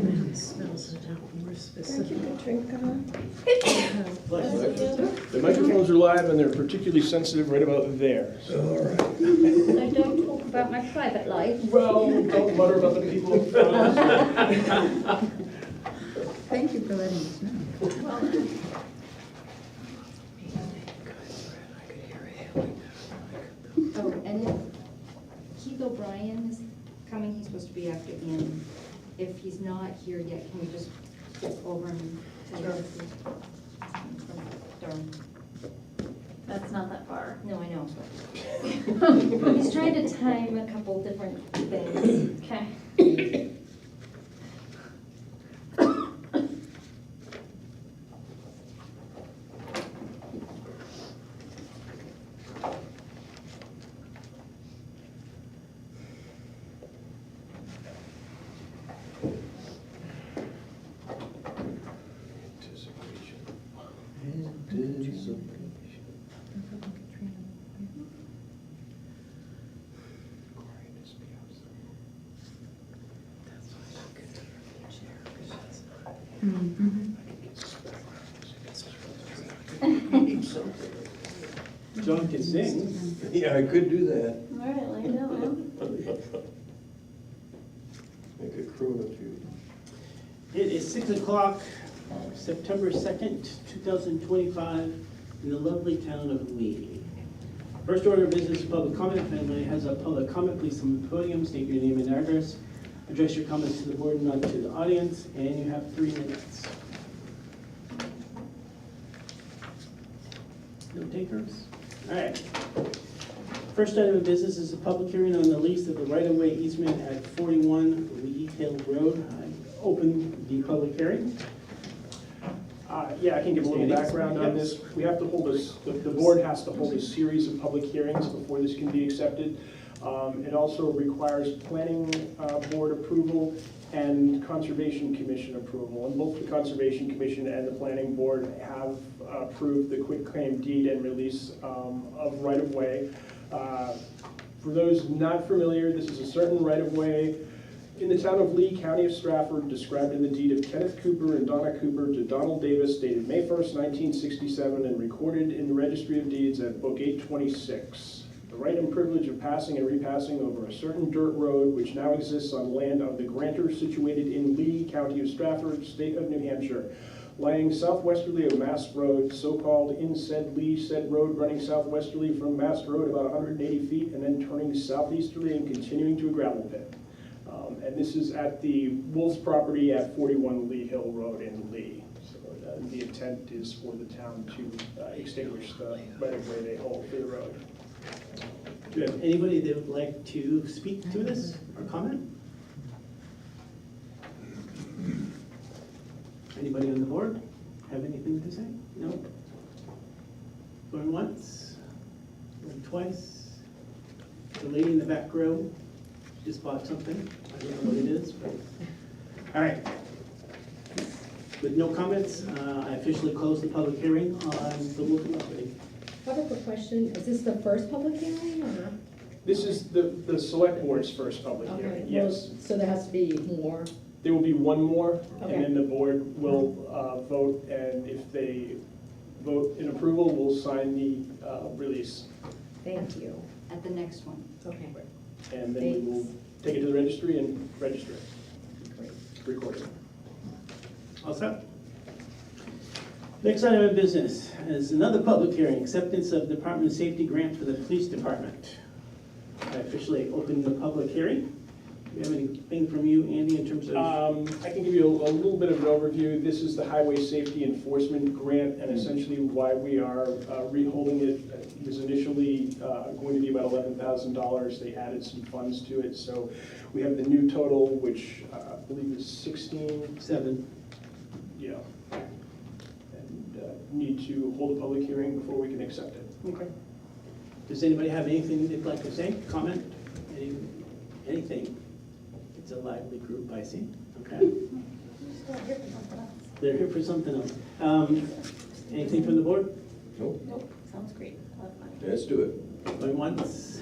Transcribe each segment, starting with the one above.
Smells it out more Thank specific. you, Katrinka. The microphones are live and they're particularly sensitive right about there. So. All right. I don't talk about my private life. Well, don't mutter about the people in front of us. Thank you for letting us know. Oh, and Keith O'Brien is coming, he's supposed to be after Ian. If he's not here yet, can we just skip over and tell you? Darn. That's not that far. No, I know. He's trying to time a couple different things. Okay. John can sing. Yeah, I could do that. All right, lay it down. I could croon a few. It is 6 o'clock, September 2nd, 2025, in the lovely town of Lee. First order of business, public comment. If anybody has a public comment, please come to the podium, state your name and address, address your comments to the board, not to the audience, and you have 3 minutes. No takers? All right. First item of business is a public hearing on the lease of the right-of-way easement at 41 Lee Hill Road. I open the public hearing. Yeah, I can give a little background on this. We have to hold the board has to hold a series of public hearings before this can be accepted. It also requires planning board approval and conservation commission approval. And both the conservation commission and the planning board have approved the quitclaim deed and release of right-of-way. For those not familiar, this is a certain right-of-way in the town of Lee, county of Stratford, described in the deed of Kenneth Cooper and Donna Cooper to Donald Davis, dated May 1st, 1967, and recorded in the Registry of Deeds at Book 826. The right and privilege of passing and repassing over a certain dirt road which now exists on land of the grantor situated in Lee, county of Stratford, state of New Hampshire, lying southwesterly of Mast Road, so-called in said Lee, said road running southwesterly from Mast Road about 180 feet and then turning southeasterly and continuing to a gravel pit. And this is at the Wolf's property at 41 Lee Hill Road in Lee. So the intent is for the town to extinguish the right-of-way they hold for the road. Do you have anybody that would like to speak to this or comment? Anybody on the board have anything to say? No? Going once? Going twice? The lady in the back row just bought something. I don't know what it is, but. All right. With no comments, I officially close the public hearing on the Wolf property. I have a quick question. Is this the first public hearing or? This is the select board's first public Okay, hearing, well, yes. so there has to be more. There will be one more, Okay. and then the board will vote, and if they vote in approval, we'll sign the release. Thank you. At the next one. Okay, And then we will take it to the registry and register it, great. record it. All set? Next item of business is another public hearing, acceptance of Department of Safety grant for the police department. I officially open the public hearing. Do you have anything from you, Andy, in terms of? I can give you a little bit of an overview. This is the Highway Safety Enforcement Grant, and essentially why we are reholding it. It was initially going to be about $11,000. They added some funds to it, so we have the new total, which I believe is 16.7. Yeah. And need to hold a public hearing before we can accept it. Okay. Does anybody have anything they'd like to say, comment, anything? It's a lively group, I see. Okay. They're here for something else. Anything from the board? Nope, Nope, sounds great. I love mine. let's do it. Going once,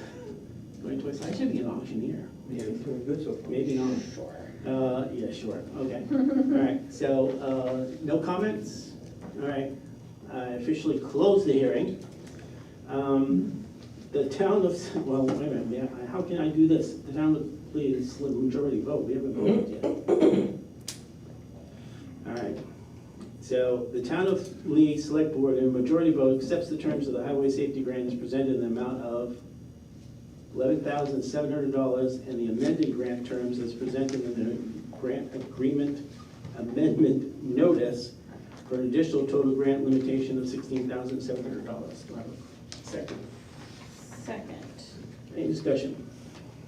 going twice. I should be an auctioneer. Yeah, it's doing good so far. Maybe not. Sure. Yeah, sure, okay. All right, so, no comments? All right, I officially close the hearing. The town of, well, wait a minute, yeah, how can I do this? The town of, please, majority vote, we haven't voted yet. All right, so the town of Lee Select Board in a majority vote accepts the terms of the highway safety grant as presented in the amount of $11,700 and the amended grant terms as presented in the grant agreement amendment notice for an additional total grant limitation of $16,700. Do I have a second? Second. Any discussion?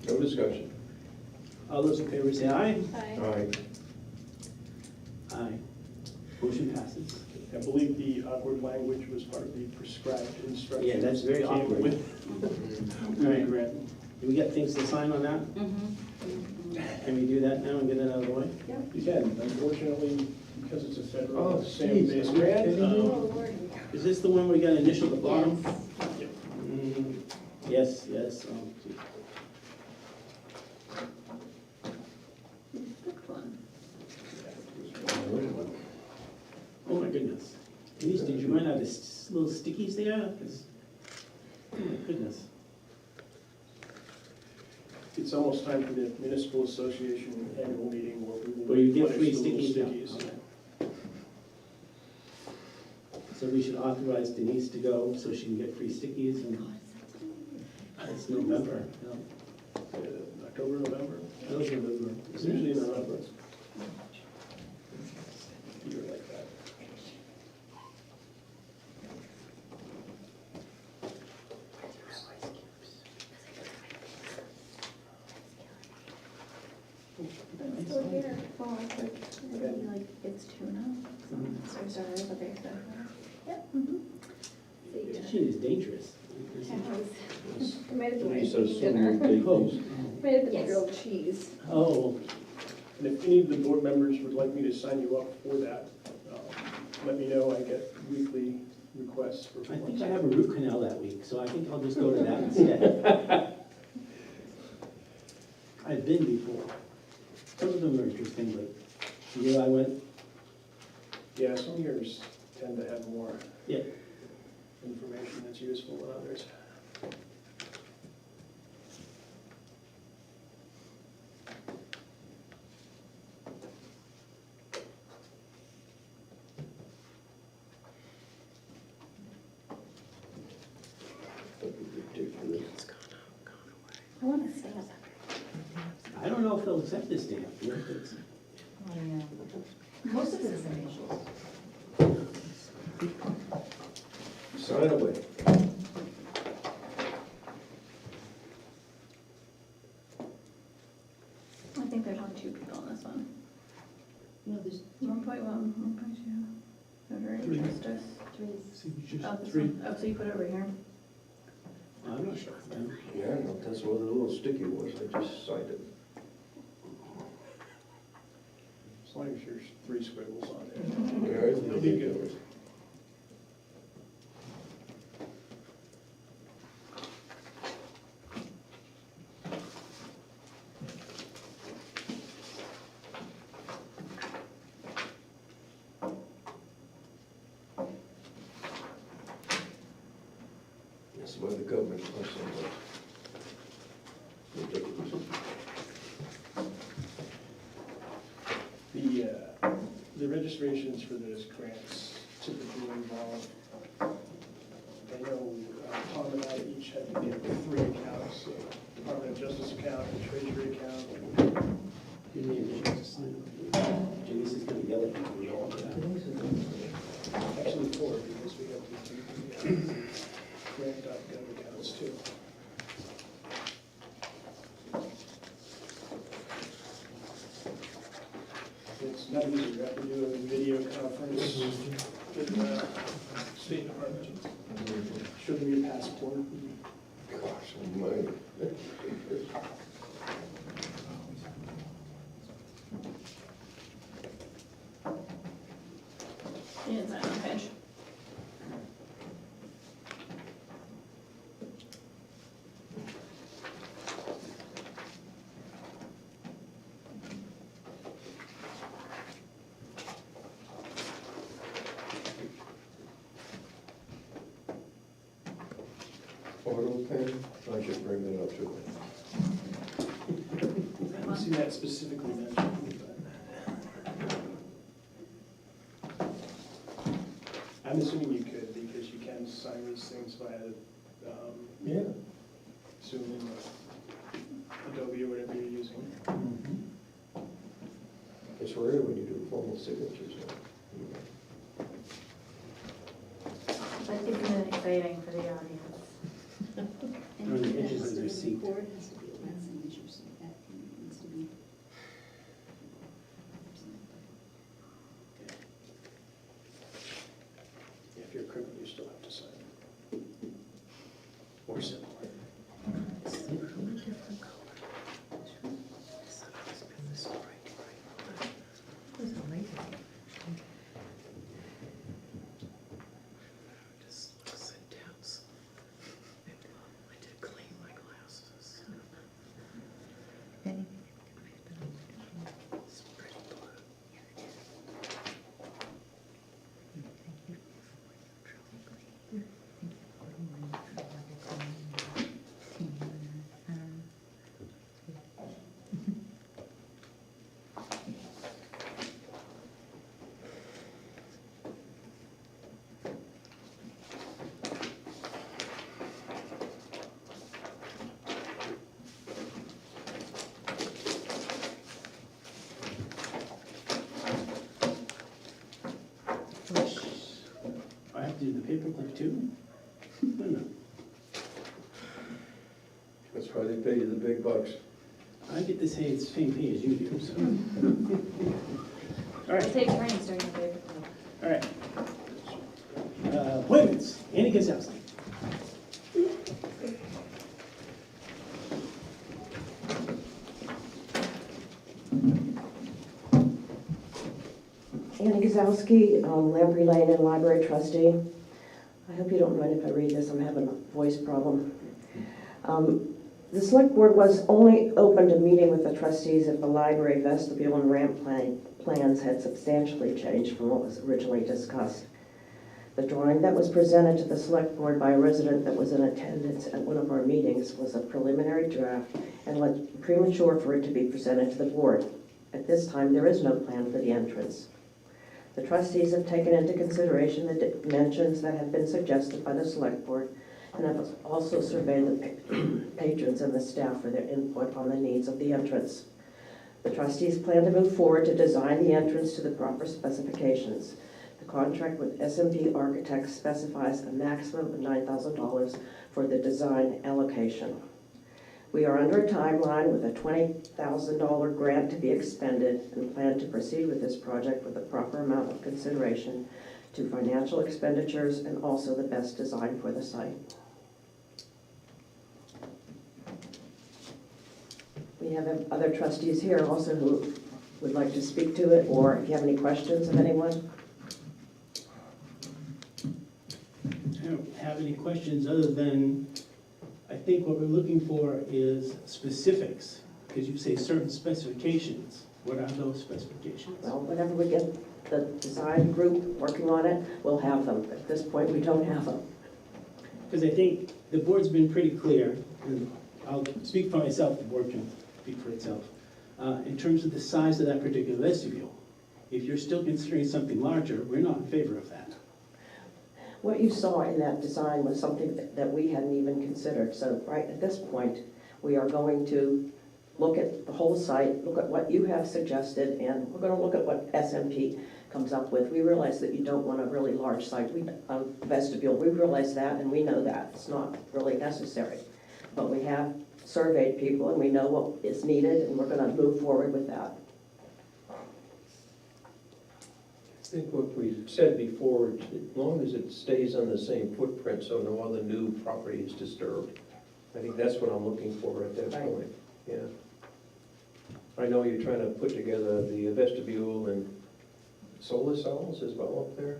No discussion. All those in favor say aye. Aye. Aye. Aye. Motion passes. I believe the awkward language was part of the prescribed instructions. Yeah, that's very that came awkward. with All right. grant. Do we get things to sign on that? Can we do that now and get it out of the way? You can, unfortunately, because it's a Oh, federal geez, SAM-based are you grant. kidding me? Oh, Lordy. Is this the one we got initial at the bottom? Yep. Yes, yes. Oh, gee. Good one. Oh, my goodness. Denise, did you run out of little stickies there? 'Cause- oh, my goodness. It's almost time for the municipal association annual meeting where we will. Where you get replenish free the little stickies now. stickies. So we should authorize Denise to go so she can get free stickies and it's November. No, October, November, those are November. it's usually in November. Year like that. It's still here. Well, it's like, maybe like it's tuna. So sorry, but they said. Yep. Fishing is dangerous. I made it Denise the says so dinner. many Oh, days. Made it the Yes. grilled cheese. oh, And if any of the board members would like me to sign you up for that, let me know. I get weekly requests for. I think I have a root canal that week, so I think I'll just go to that instead. I've been before. Some of them are interesting, but the year I went, Yeah, some years tend to have more yeah. information that's useful than others. Ridiculous. I want to stamp. I don't know if they'll accept this stamp. It's- I know. Most of it's initials. Sign away. I think there's only two people on this one. No, there's 1.1, 1.2. Notary Three. justice. three. Oh, this Three. one. Oh, so you put it over here? I'm not sure. Yeah, no, that's what the little sticky was, I just signed it. As long as there's 3 squiggles on there. Yeah, it's It'll be ridiculous. good. That's why the government costs so much. Ridiculous. The registrations for those grants typically involve, I know Tom and I each had to get 3 accounts, Department of Justice account, and Treasury account. You need to sign it. Janice is gonna yell at me all the time. Actually 4, because we have the grant.gov accounts too. It's not easy, you have to do a video conference with the State Department. Show them your passport. Gosh, almighty. You didn't sign on page. Auto pen, I should bring that up too. I haven't seen that specifically mentioned, but. I'm assuming you could, because you can sign these things via, Yeah. Zoom or Adobe or whatever you're using. It's rare when you do formal signatures. But isn't it exciting for the audience? On the edges of their seat. Board has to be one signature, so that needs to be. If you're a criminal, you still have to sign. Or similar. This looks intense. I did clean my glasses. It's pretty blue. I have to do the paperclip too? No. That's why they pay you the big bucks. I get the same pay as you do, so. All I right, take turns during the paper club. all right. Appointments, Andy Gazowski. Annie Gazowski, Lamprey Lane and Library Trustee. I hope you don't mind if I read this, I'm having a voice problem. The select board was only open to meeting with the trustees if the library vestibule and ramp plans had substantially changed from what was originally discussed. The drawing that was presented to the select board by a resident that was in attendance at one of our meetings was a preliminary draft and was premature for it to be presented to the board. At this time, there is no plan for the entrance. The trustees have taken into consideration the dimensions that have been suggested by the select board and have also surveyed the patrons and the staff for their input on the needs of the entrance. The trustees plan to move forward to design the entrance to the proper specifications. The contract with SMP Architects specifies a maximum of $9,000 for the design allocation. We are under a timeline with a $20,000 grant to be expended and plan to proceed with this project with the proper amount of consideration to financial expenditures and also the best design for the site. We have other trustees here also who would like to speak to it, or if you have any questions of anyone. I don't have any questions other than, I think what we're looking for is specifics, because you say certain specifications. What are those specifications? Well, whenever we get the design group working on it, we'll have them. At this point, we don't have them. Because I think the board's been pretty clear, and I'll speak for myself, the board can speak for itself, in terms of the size of that particular vestibule. If you're still considering something larger, we're not in favor of that. What you saw in that design was something that we hadn't even considered. So right at this point, we are going to look at the whole site, look at what you have suggested, and we're going to look at what SMP comes up with. We realize that you don't want a really large site, vestibule. We realize that, and we know that. It's not really necessary. But we have surveyed people, and we know what is needed, and we're going to move forward with that. I think what we said before, as long as it stays on the same footprint so no other new property is disturbed. I think that's what I'm looking for at that Right. point, yeah. I know you're trying to put together the vestibule and solar cells as well up there.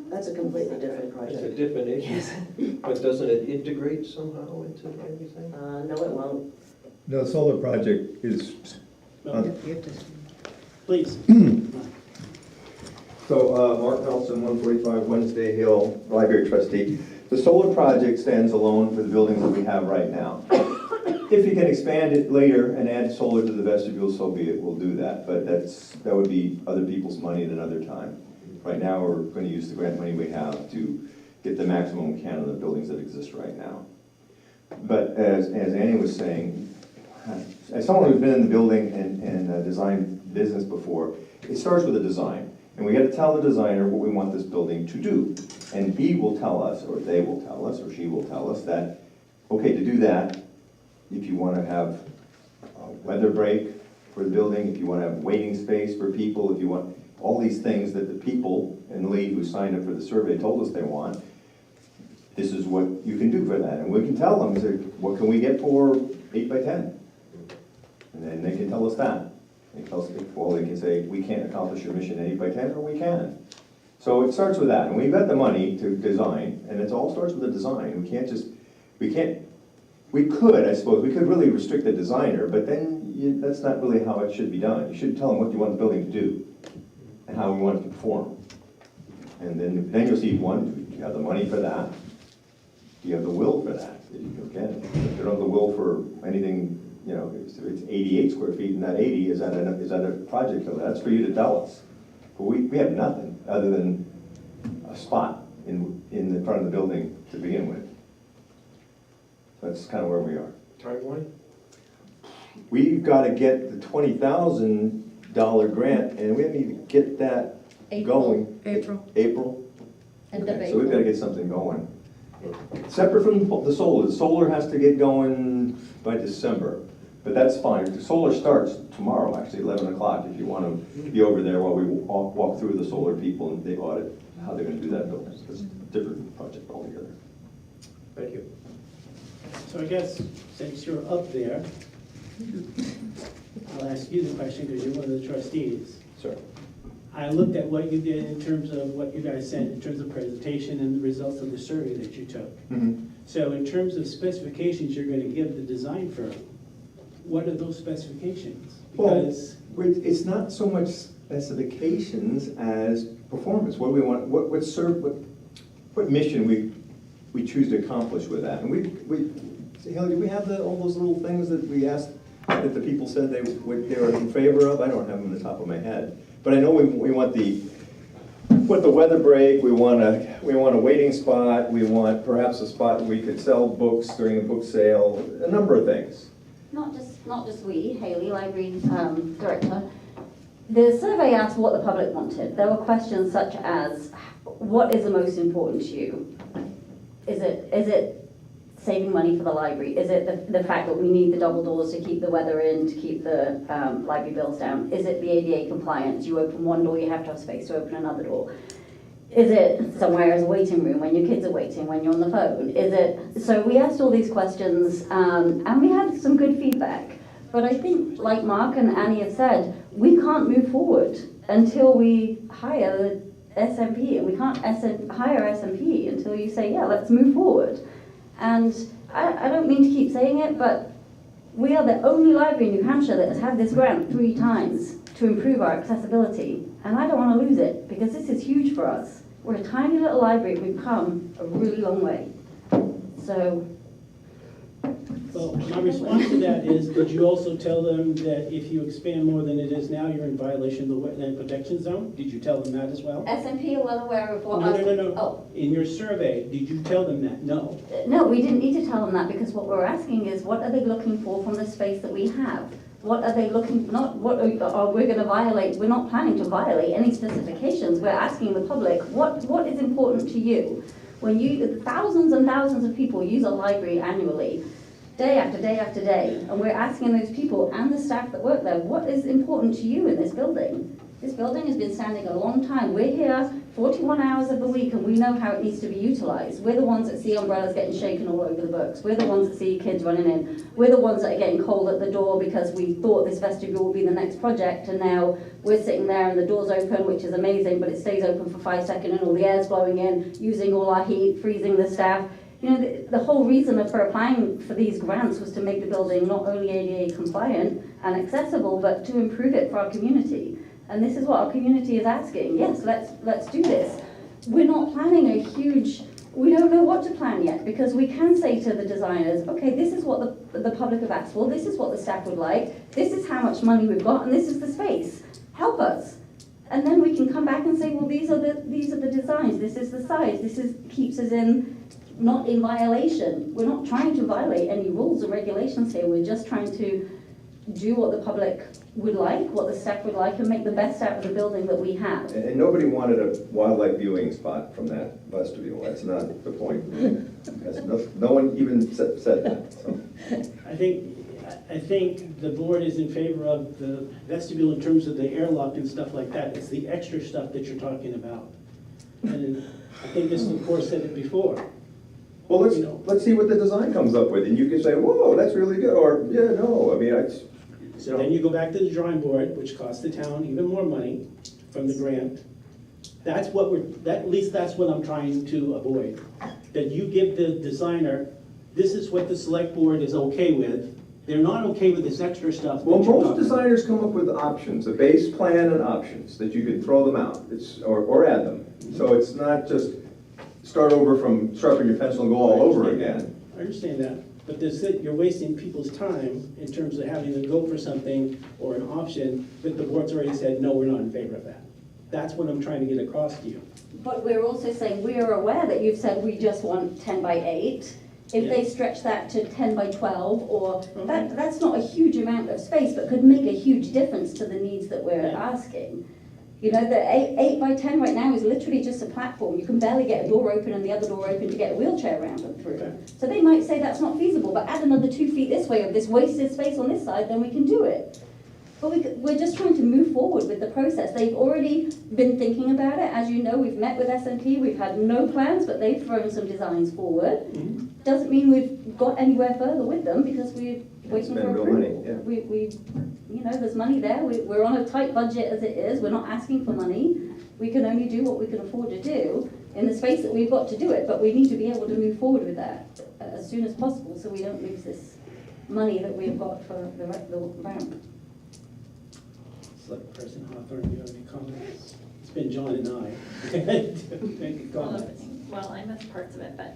That's a completely different It's a project. different issue, but doesn't it integrate somehow into everything? No, it won't. The solar project is, Well, You have to. please. Mark Nelson, 145 Wednesday Hill, library trustee. The solar project stands alone for the buildings that we have right now. If you can expand it later and add solar to the vestibule, so be it, we'll do that. But that would be other people's money at another time. Right now, we're going to use the grant money we have to get the maximum we can of the buildings that exist right now. But as Annie was saying, as someone who's been in the building and design business before, it starts with a design. And we got to tell the designer what we want this building to do. And he will tell us, or they will tell us, or she will tell us that, okay, to do that, if you want to have a weather break for the building, if you want to have waiting space for people, if you want all these things that the people and the lady who signed up for the survey told us they want, this is what you can do for that. And we can tell them, say, what can we get for 8 by 10? And then they can tell us that. They can say, we can't accomplish your mission in 8 by 10, or we can. So it starts with that. And we've got the money to design, and it all starts with a design. We could, I suppose, we could really restrict the designer, but then that's not really how it should be done. You should tell them what you want the building to do and how we want it to perform. And then you'll see, one, do you have the money for that? Do you have the will for that? Again, if you don't have the will for anything, you know, if it's 88 square feet and not 80, is that a project? That's for you to tell us. But we have nothing other than a spot in the front of the building to begin with. That's kind of where we are. Timeline? We've got to get the $20,000 grant, and we need to get that going. April. April? End of Okay, so we've got to get something going. Separate from the solar. The solar has to get going by December, but that's fine. The solar starts tomorrow, actually, 11 o'clock, if you want to be over there while we walk through the solar people and they audit how they're going to do that building. It's a different project altogether. Thank you. So I guess, since you're up there, I'll ask you the question because you're one of the trustees. Sir. I looked at what you did in terms of what you guys sent, in terms of presentation and the results of the survey that you took. Mm-hmm. So in terms of specifications you're going to give the design firm, what are those specifications? Because It's not so much specifications as performance. What do we want? What mission we choose to accomplish with that? And Haley, do we have all those little things that we asked that the people said they were in favor of? I don't have them on the top of my head, but I know we want the weather break. We want a waiting spot. We want perhaps a spot where we could sell books during a book sale. A number of things. Not just we, Haley, library director. The survey asked what the public wanted. There were questions such as, what is the most important to you? Is it saving money for the library? Is it the fact that we need the double doors to keep the weather in, to keep the library bills down? Is it the ADA compliance? You open one door, you have to have space to open another door. Is it somewhere as a waiting room when your kids are waiting, when you're on the phone? So we asked all these questions and we had some good feedback. But I think, like Mark and Annie have said, we can't move forward until we hire the SMP, and we can't hire SMP until you say, yeah, let's move forward. And I don't mean to keep saying it, but we are the only library in New Hampshire that has had this grant 3 times to improve our accessibility. And I don't want to lose it, because this is huge for us. We're a tiny little library, we've come a really long way. So. well, my response to that is, did you also tell them that if you expand more than it is now, you're in violation of the wetland protection zone? Did you tell them that as well? SMP are well aware of what No. Oh. In your survey, did you tell them that? No. No, we didn't need to tell them that, because what we're asking is, what are they looking for from the space that we have? What are they looking for? Not what are we going to violate? We're not planning to violate any specifications. We're asking the public, what is important to you? When thousands and thousands of people use a library annually, day after day after day, and we're asking those people and the staff that work there, what is important to you in this building? This building has been standing a long time. We're here 41 hours of the week, and we know how it needs to be utilized. We're the ones that see umbrellas getting shaken all over the books. We're the ones that see kids running in. We're the ones that are getting cold at the door because we thought this vestibule would be the next project, and now we're sitting there and the door's open, which is amazing, but it stays open for 5 seconds and all the air's blowing in, using all our heat, freezing the staff. You know, the whole reason for applying for these grants was to make the building not only ADA compliant and accessible, but to improve it for our community. And this is what our community is asking. Yes, let's do this. We're not planning a huge we don't know what to plan yet, because we can say to the designers, okay, this is what the public have asked for, this is what the staff would like, this is how much money we've got, and this is the space. Help us. And then we can come back and say, well, these are the designs, this is the size, keeps us not in violation. We're not trying to violate any rules or regulations here, we're just trying to do what the public would like, what the staff would like, and make the best out of the building that we have. And nobody wanted a wildlife viewing spot from that vestibule, that's not the point. No one even said that, so. I think the board is in favor of the vestibule in terms of the airlock and stuff like that. It's the extra stuff that you're talking about. And I think Mr. Core said it before. Well, let's see what the design comes up with, and you can say, whoa, that's really good, or, yeah, no, I mean, So then you go back to the drawing board, which costs the town even more money from the grant. At least that's what I'm trying to avoid. That you give the designer, this is what the select board is okay with. They're not okay with this extra stuff. that Well, you're most talking about. designers come up with options, a base plan and options, that you can throw them out, or add them. So it's not just start over from sharpen your pencil and go all over again. I understand that, but you're wasting people's time in terms of having to go for something or an option that the board's already said, no, we're not in favor of that. That's what I'm trying to get across to you. But we're also saying, we are aware that you've said we just want 10 by 8. If they stretch that to 10 by 12, or that's not a huge amount of space, but could make a huge difference to the needs that we're asking. You know, the 8 by 10 right now is literally just a platform. You can barely get a door open and the other door open to get a wheelchair around and through. Okay. So they might say that's not feasible, but add another 2 feet this way of this wasted space on this side, then we can do it. But we're just trying to move forward with the process. They've already been thinking about it. As you know, we've met with S&P, we've had no plans, but they've thrown some designs forward. Mm-hmm. Doesn't mean we've got anywhere further with them, because we're waiting for Spend real approval. money, yeah. We, you know, there's money there. We're on a tight budget as it is. We're not asking for money. We can only do what we can afford to do in the space that we've got to do it, but we need to be able to move forward with that as soon as possible, so we don't lose this money that we've got for the ramp. Select person Hawthorne, do you have any comments? It's been John and I. Make comments. Well, I missed parts of it, but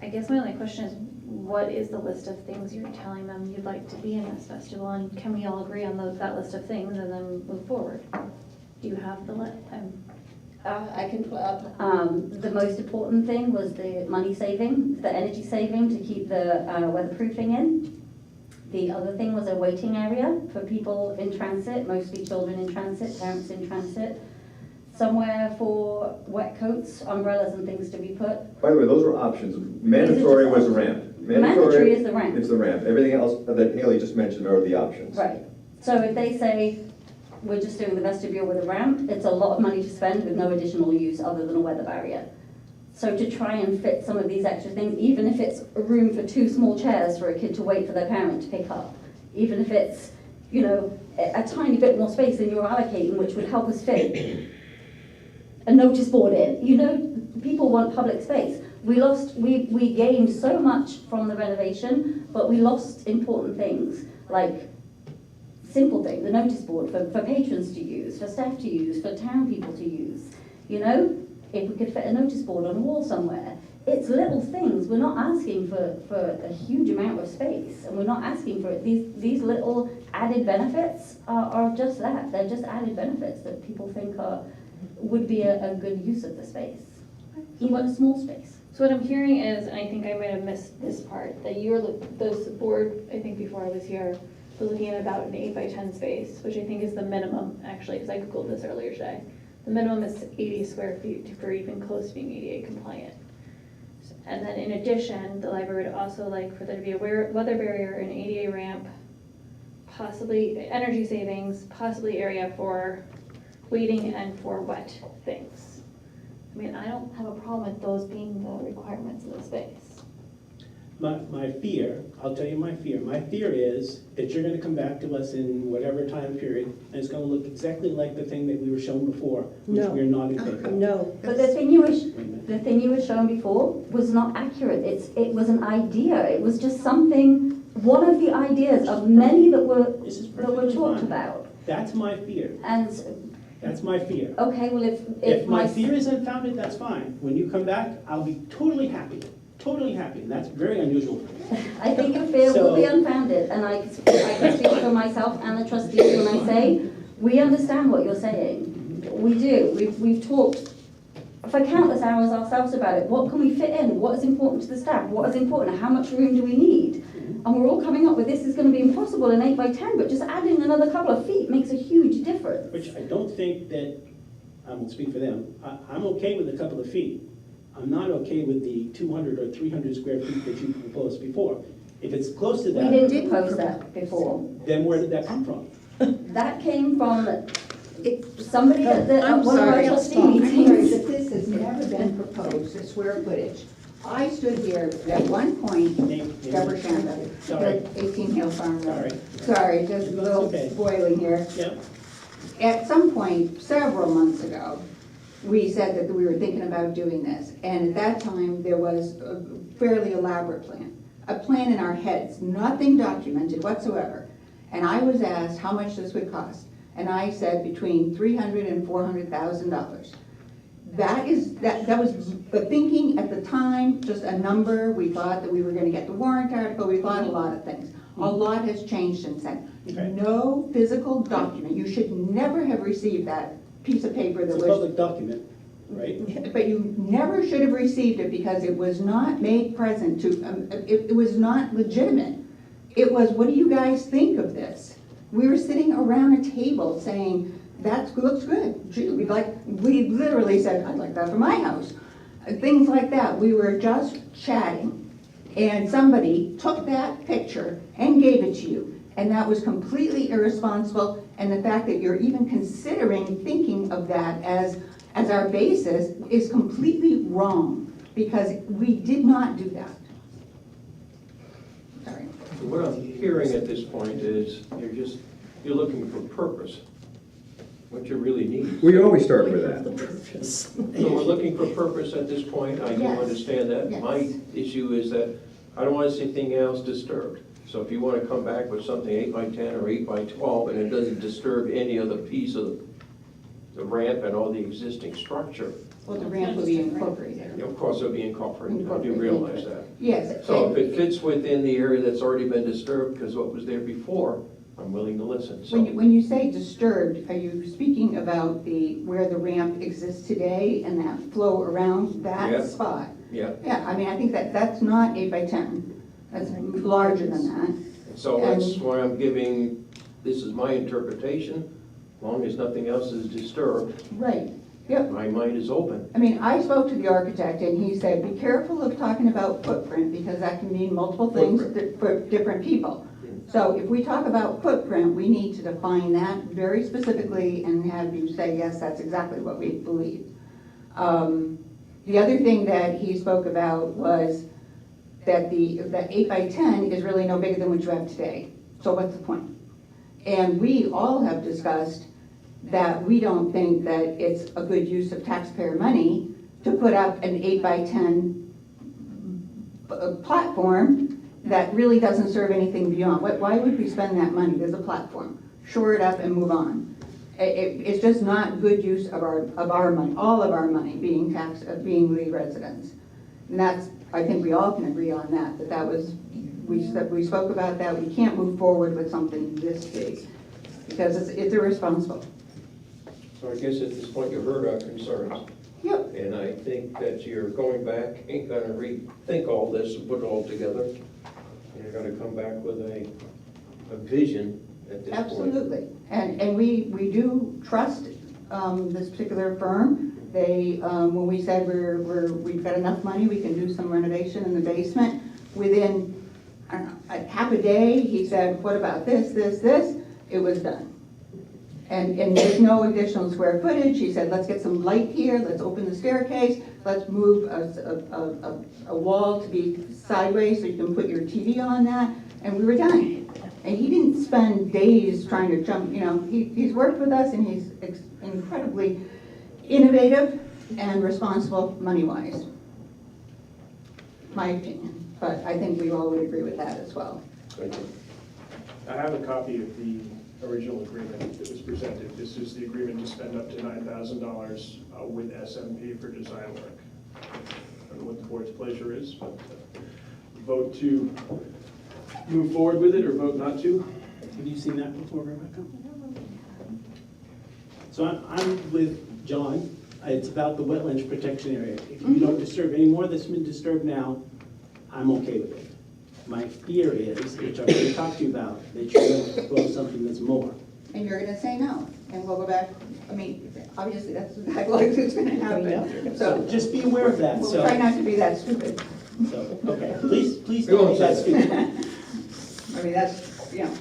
I guess my only question is, what is the list of things you're telling them you'd like to be in this festival, and can we all agree on that list of things and then move forward? Do you have the list? I can put up, the most important thing was the money saving, the energy saving to keep the weatherproofing in. The other thing was a waiting area for people in transit, mostly children in transit, parents in transit. Somewhere for wet coats, umbrellas and things to be put. By the way, those were options. Mandatory was the ramp. Mandatory is the ramp. It's the ramp. Everything else that Haley just mentioned are the options. Right. So if they say, we're just doing the vestibule with a ramp, it's a lot of money to spend with no additional use other than a weather barrier. So to try and fit some of these extra things, even if it's a room for 2 small chairs for a kid to wait for their parent to pick up, even if it's, you know, a tiny bit more space than you're allocating, which would help us fit a notice board in. You know, people want public space. We gained so much from the renovation, but we lost important things, like simple things, the notice board for patrons to use, for staff to use, for town people to use. You know, if we could fit a notice board on a wall somewhere. It's little things. We're not asking for a huge amount of space, and we're not asking for it. These little added benefits are just that. They're just added benefits that people think would be a good use of the space, even a small space. So what I'm hearing is, and I think I might have missed this part, that this board, I think before I was here, was looking at about an 8 by 10 space, which I think is the minimum, actually, because I Googled this earlier today. The minimum is 80 square feet for even close to being ADA compliant. And then in addition, the library would also like for there to be a weather barrier, an ADA ramp, possibly energy savings, possibly area for waiting and for wet things. I mean, I don't have a problem with those being the requirements of the space. My fear, I'll tell you my fear. My fear is that you're gonna come back to us in whatever time period, and it's gonna look exactly like the thing that we were shown before, which No. we're not in favor of. No. But the thing you were shown before was not accurate. It was an idea. It was just something, one of the ideas of many that were This is talked perfectly fine. about. That's my fear. And That's my fear. Okay, well, If my fear is unfounded, that's fine. When you come back, I'll be totally happy, and that's very unusual for me. I think your fear will be So- unfounded, and I can speak for myself and the trustees when I say, we understand what you're saying. We do. We've talked for countless hours ourselves about it. What can we fit in? What is important to the staff? What is important? How much room do we need? And we're all coming up with this is going to be impossible in 8 by 10, but just adding another couple of feet makes a huge difference. Which I don't think that, I won't speak for them, I'm okay with a couple of feet. I'm not okay with the 200 or 300 square feet that you proposed before. If it's close to We that, didn't propose that before. then where did that come from? That came from somebody at I'm one of our sorry, I'll trustee I'm sorry, meetings. but this has never been proposed, the square footage. I stood here at one point, Name- Deborah Shanda, Sorry. 18 Hill Farm Road. Sorry. Sorry, just a That's little okay. spoiling here. Yeah, At some point, several months ago, we said that we were thinking about doing this. And at that time, there was a fairly elaborate plan. A plan in our heads, nothing documented whatsoever. And I was asked how much this would cost. And I said between $300,000 and $400,000. That was the thinking at the time, just a number. We thought that we were gonna get the warrant article, we thought a lot of things. A lot has changed since then. Okay. No physical document, you should never have received that piece of paper that it's a was, public document, right? but you never should have received it because it was not made present to, it was not legitimate. It was, what do you guys think of this? We were sitting around a table saying, that looks good. Gee, we literally said, I'd like that for my house. Things like that. We were just chatting. And somebody took that picture and gave it to you. And that was completely irresponsible. And the fact that you're even considering thinking of that as our basis is completely wrong, because we did not do that. Sorry. So what I'm hearing at this point is you're looking for purpose, what you really need. We always start with The that. purpose. So we're looking for purpose at this point, I do Yes. understand that. Yes. My issue is that I don't want to see anything else disturbed. So if you want to come back with something 8 by 10 or 8 by 12 and it doesn't disturb any other piece of the ramp and all the existing structure, Well, the ramp will be incorporated. of course it'll be incorporated, I do realize that. Yes. So if and- it fits within the area that's already been disturbed because what was there before, I'm willing to listen. So When you say disturbed, are you speaking about where the ramp exists today and that flow around Yeah. that spot? yeah, Yeah, I mean, I think that's not 8 by 10. That's larger than that. so that's why I'm giving, this is my interpretation, as long as nothing else is disturbed, Right, yep. my mind is open. I mean, I spoke to the architect and he said, be careful of talking about footprint because that can mean multiple things for different people. So if we talk about footprint, we need to define that very specifically and have you say, yes, that's exactly what we believe. The other thing that he spoke about was that the 8 by 10 is really no bigger than what you have today. So what's the point? And we all have discussed that we don't think that it's a good use of taxpayer money to put up an 8 by 10 platform that really doesn't serve anything beyond. Why would we spend that money? There's a platform. Shore it up and move on. It's just not good use of our money, all of our money being being Lee residents. And that's, I think we all can agree on that was, we spoke about that. We can't move forward with something this big because it's irresponsible. So I guess at this point you heard our concerns. Yep. And I think that you're going back, ain't gonna rethink all this and put it all together. And you're gonna come back with a vision at this point. Absolutely. And we do trust this particular firm. They, when we said we've got enough money, we can do some renovation in the basement, within, I don't know, a half a day, he said, what about this? It was done. And there's no additional square footage. He said, let's get some light here, let's open the staircase, let's move a wall to be sideways so you can put your TV on that, and we were done. And he didn't spend days trying to jump, he's worked with us and he's incredibly innovative and responsible money-wise. My opinion, but I think we all would agree with that as well. Thank you. I have a copy of the original agreement that was presented. This is the agreement to spend up to $9,000 with SMP for design work. I don't know what the board's pleasure is, but vote to move forward with it or vote not to. Have you seen that before, Rebecca? So I'm with John. It's about the wetlands protection area. If you don't disturb any more that's been disturbed now, I'm okay with it. My fear is, which I'm going to talk to you about, that you're going to propose something that's more. And you're gonna say no, and we'll go back, I mean, obviously, that's exactly what's gonna happen. So just be aware of that, We'll so. try not to be that stupid. So, okay, please We don't won't be that say stupid. I mean, that's, you know,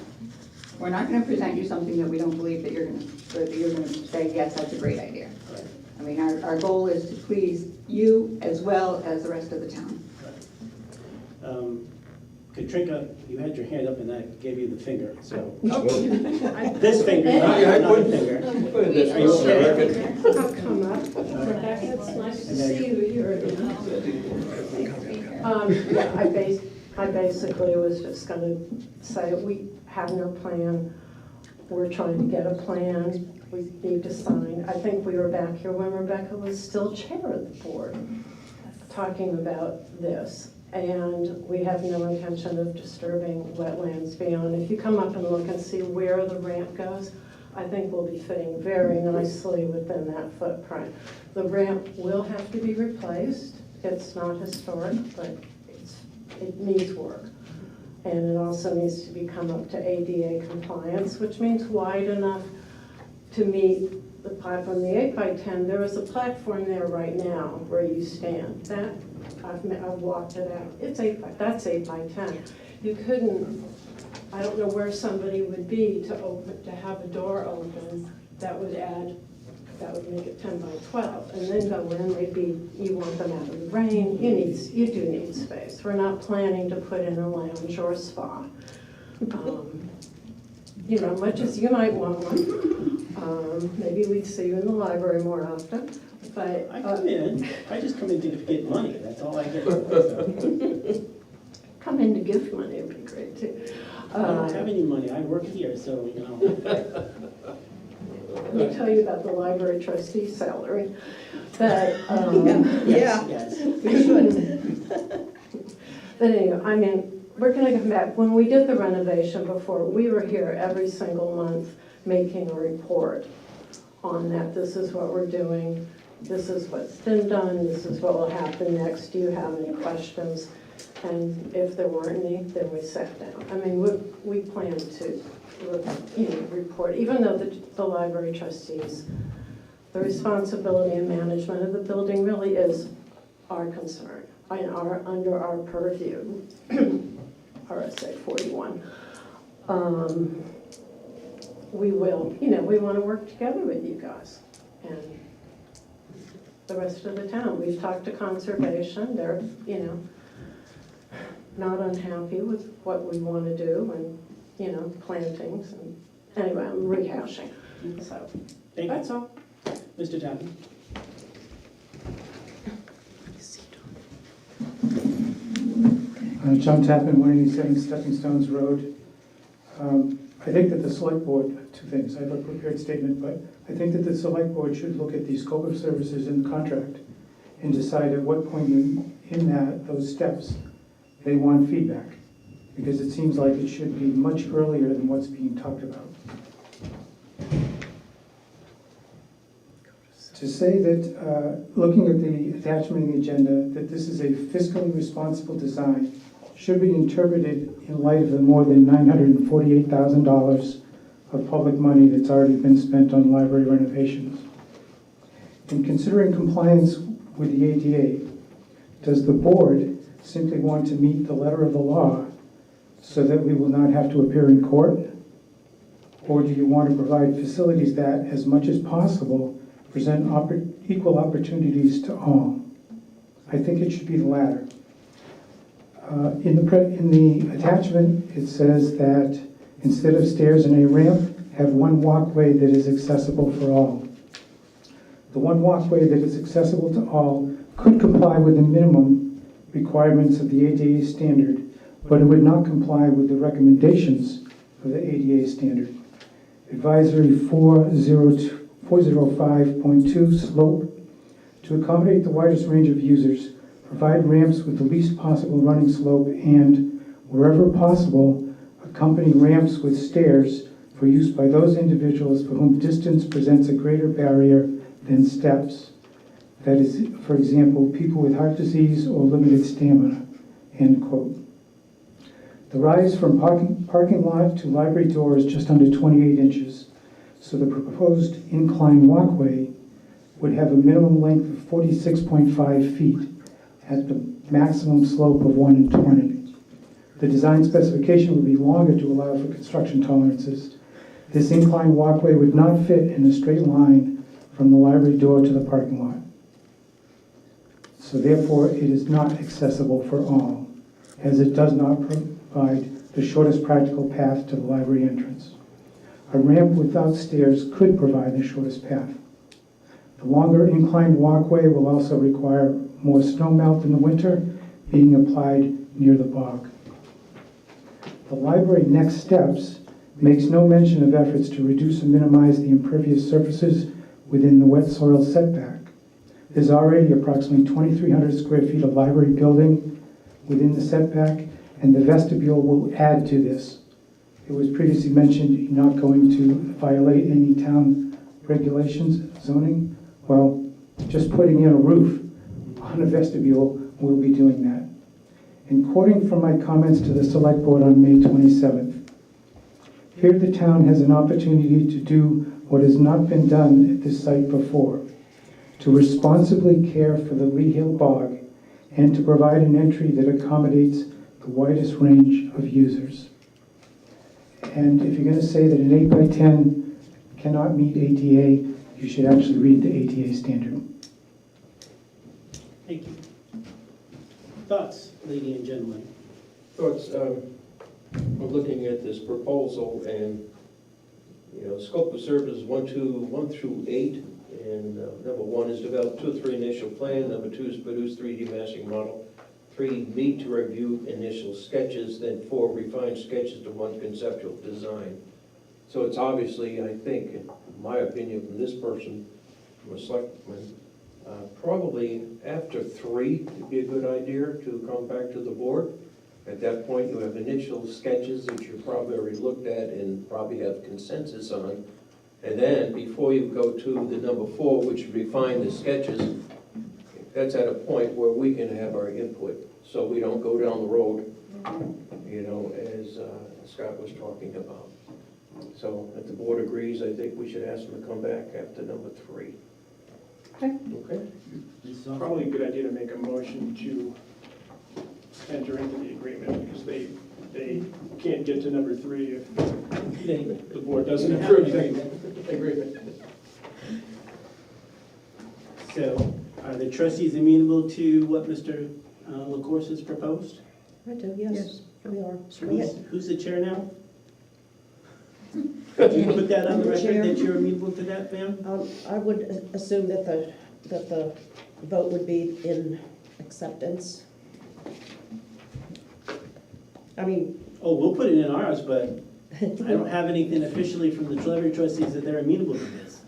we're not gonna present you something that we don't believe that you're gonna say, yes, that's a great idea. Right. I mean, our goal is to please you as well as the rest of the town. Katrinka, you had your hand up and I gave you the finger, so. Oh. This finger, not another finger. Are you okay? I'll come up. Rebecca, it's nice to see you here again. Yeah, I basically was just gonna say, we have no plan. We're trying to get a plan. We need to sign. I think we were back here when Rebecca was still chair of the board, talking about this. And we have no intention of disturbing wetlands beyond. If you come up and look and see where the ramp goes, I think we'll be fitting very nicely within that footprint. The ramp will have to be replaced. It's not historic, but it needs work. And it also needs to become up to ADA compliance, which means wide enough to meet the pipe on the 8x10. There is a platform there right now where you stand. That I've walked it out. It's that's 8x10. You couldn't. I don't know where somebody would be to have a door open. That would make it 10x12, and then go in. They'd be. You want them out of the rain. You do need space. We're not planning to put in a lounge or a spa. You know, much as you might want one. Maybe we'd see you in the library more often. But I come in, I just come in to get money, that's all I get. So. come in to give money would be great too. I don't have any money, I work here, so, you know. Let me tell you about the library trustee salary. But, Yes. we should. But anyway, I mean, we're gonna come back. When we did the renovation before, we were here every single month making a report on that. This is what we're doing. This is what's been done. This is what will happen next. Do you have any questions? And if there weren't any, then we sat down. I mean, we plan to, report, even though the library trustees, the responsibility and management of the building really is our concern, under our purview, RSA 41. We will, we want to work together with you guys and the rest of the town. We've talked to conservation. They're, not unhappy with what we want to do and, plantings. And anyway, I'm rehashing. So Thank you. that's all. Mr. Tappan? John Tappan, 187 Stepping Stones Road. I think that the select board, two things, I have a prepared statement, but I think that the select board should look at the scope of services in the contract and decide at what point in those steps they want feedback, because it seems like it should be much earlier than what's being talked about. To say that, looking at the attachment in the agenda, that this is a fiscally responsible design should be interpreted in light of the more than $948,000 of public money that's already been spent on library renovations. In considering compliance with the ADA, does the board simply want to meet the letter of the law so that we will not have to appear in court? Or do you want to provide facilities that, as much as possible, present equal opportunities to all? I think it should be the latter. In the attachment, it says that instead of stairs and a ramp, have one walkway that is accessible for all. The one walkway that is accessible to all could comply with the minimum requirements of the ADA standard, but it would not comply with the recommendations of the ADA standard. Advisory 405.2 slope. To accommodate the widest range of users, provide ramps with the least possible running slope and, wherever possible, accompany ramps with stairs for use by those individuals for whom distance presents a greater barrier than steps. That is, for example, people with heart disease or limited stamina, end quote. The rise from parking lot to library door is just under 28 inches, so the proposed incline walkway would have a minimum length of 46.5 feet at the maximum slope of 1 in 20. The design specification would be longer to allow for construction tolerances. This incline walkway would not fit in a straight line from the library door to the parking lot. So therefore, it is not accessible for all, as it does not provide the shortest practical path to the library entrance. A ramp without stairs could provide the shortest path. The longer inclined walkway will also require more snow melt in the winter being applied near the bog. The library next steps makes no mention of efforts to reduce and minimize the impervious surfaces within the wet soil setback. There's already approximately 2,300 square feet of library building within the setback, and the vestibule will add to this. It was previously mentioned you're not going to violate any town regulations, zoning. Well, just putting in a roof on a vestibule will be doing that. And quoting from my comments to the Select Board on May 27th, here the town has an opportunity to do what has not been done at this site before, to responsibly care for the Lee Hill Bog and to provide an entry that accommodates the widest range of users. And if you're going to say that an 8 by 10 cannot meet ADA, you should actually read the ADA standard. Thank you. Thoughts, ladies and gentlemen? Thoughts, we're looking at this proposal and, scope of services 1 through 8. And number 1 is develop 2 or 3 initial plan. Number 2 is produce 3D massing model. 3, meet to review initial sketches. Then 4, refine sketches to 1 conceptual design. So it's obviously, I think, in my opinion, from this person, from a selectman, probably after 3 would be a good idea to come back to the board. At that point, you have initial sketches that you probably already looked at and probably have consensus on. And then, before you go to the number 4, which refine the sketches, that's at a point where we can have our input, so we don't go down the road, as Scott was talking about. So, if the board agrees, I think we should ask them to come back after number 3. Okay. Okay? Probably a good idea to make a motion to enter into the agreement, because they can't get to number 3 if the board doesn't approve the agreement. So, are the trustees amenable to what Mr. LaCourse has proposed? I do, yes, we are. Who's the chair now? Can you put that on the record that you're amenable to that, ma'am? I would assume that the vote would be in acceptance. I mean. Oh, we'll put it in ours, but I don't have anything officially from the library trustees that they're amenable to this.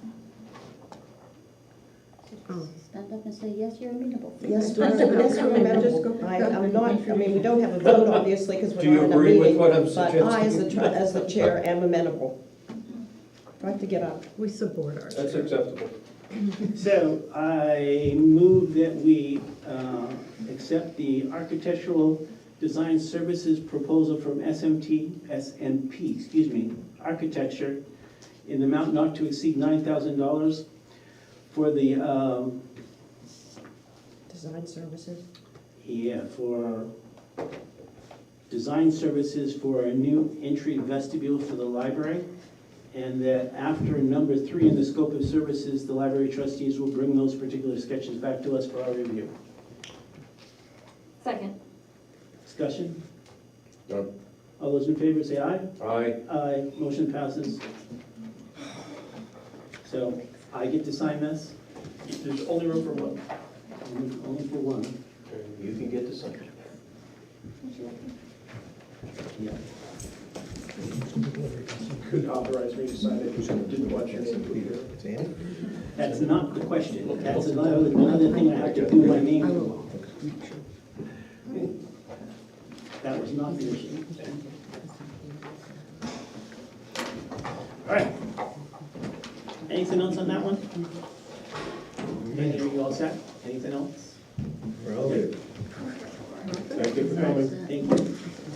Stand up and say, yes, you're amenable. Yes, we're amenable. I'm not, I mean, we don't have a vote, obviously, because Do we're you not in a agree with meeting. what I'm But suggesting? I, as the chair, am amenable. Do I have to get up? We support our. That's acceptable. So I move that we accept the architectural design services proposal from SMP, Architecture, in the amount not to exceed $9,000 for the Design services? for design services for a new entry vestibule for the library, and that after number 3 in the scope of services, the library trustees will bring those particular sketches back to us for our review. Second. Discussion? Done. All those in favor say aye. Aye. Aye, motion passes. So I get to sign this? There's only room for 1. Only for 1. You can get the sign. Yeah. Could authorize me to sign it, didn't want your name to be here. That's not the question. That's another thing I have to do my name for. That was not the issue. All right. Anything else on that one? Any, are you all set? Anything else? We're all good. Thank you for coming. Thank you.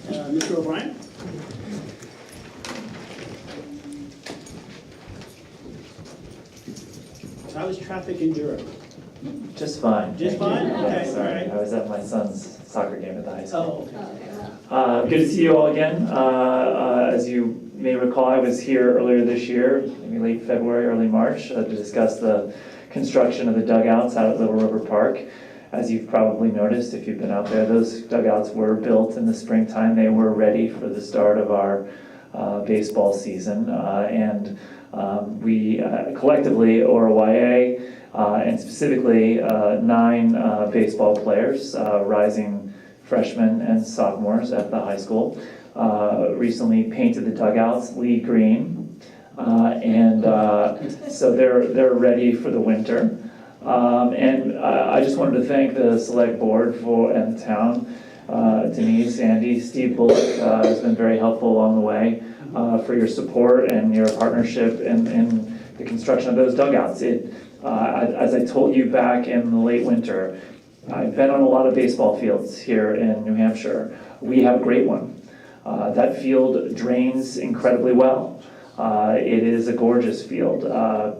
Mr. O'Brien? How is traffic in Durham? Just fine. Just thank you. fine? Okay, Yeah, sorry. all right. I was at my son's soccer game at the high school. Oh, okay. Good to see you all again. As you may recall, I was here earlier this year, maybe late February, early March, to discuss the construction of the dugouts out at Little River Park. As you've probably noticed, if you've been out there, those dugouts were built in the springtime. They were ready for the start of our baseball season. We collectively, ORYA, and specifically 9 baseball players, rising freshmen and sophomores at the high school, recently painted the dugouts lead green, so they're ready for the winter. I just wanted to thank the select board and the town, Denise, Andy, Steve Bullock has been very helpful along the way, for your support and your partnership in the construction of those dugouts. As I told you back in the late winter, I've been on a lot of baseball fields here in New Hampshire. We have a great one. That field drains incredibly well. It is a gorgeous field.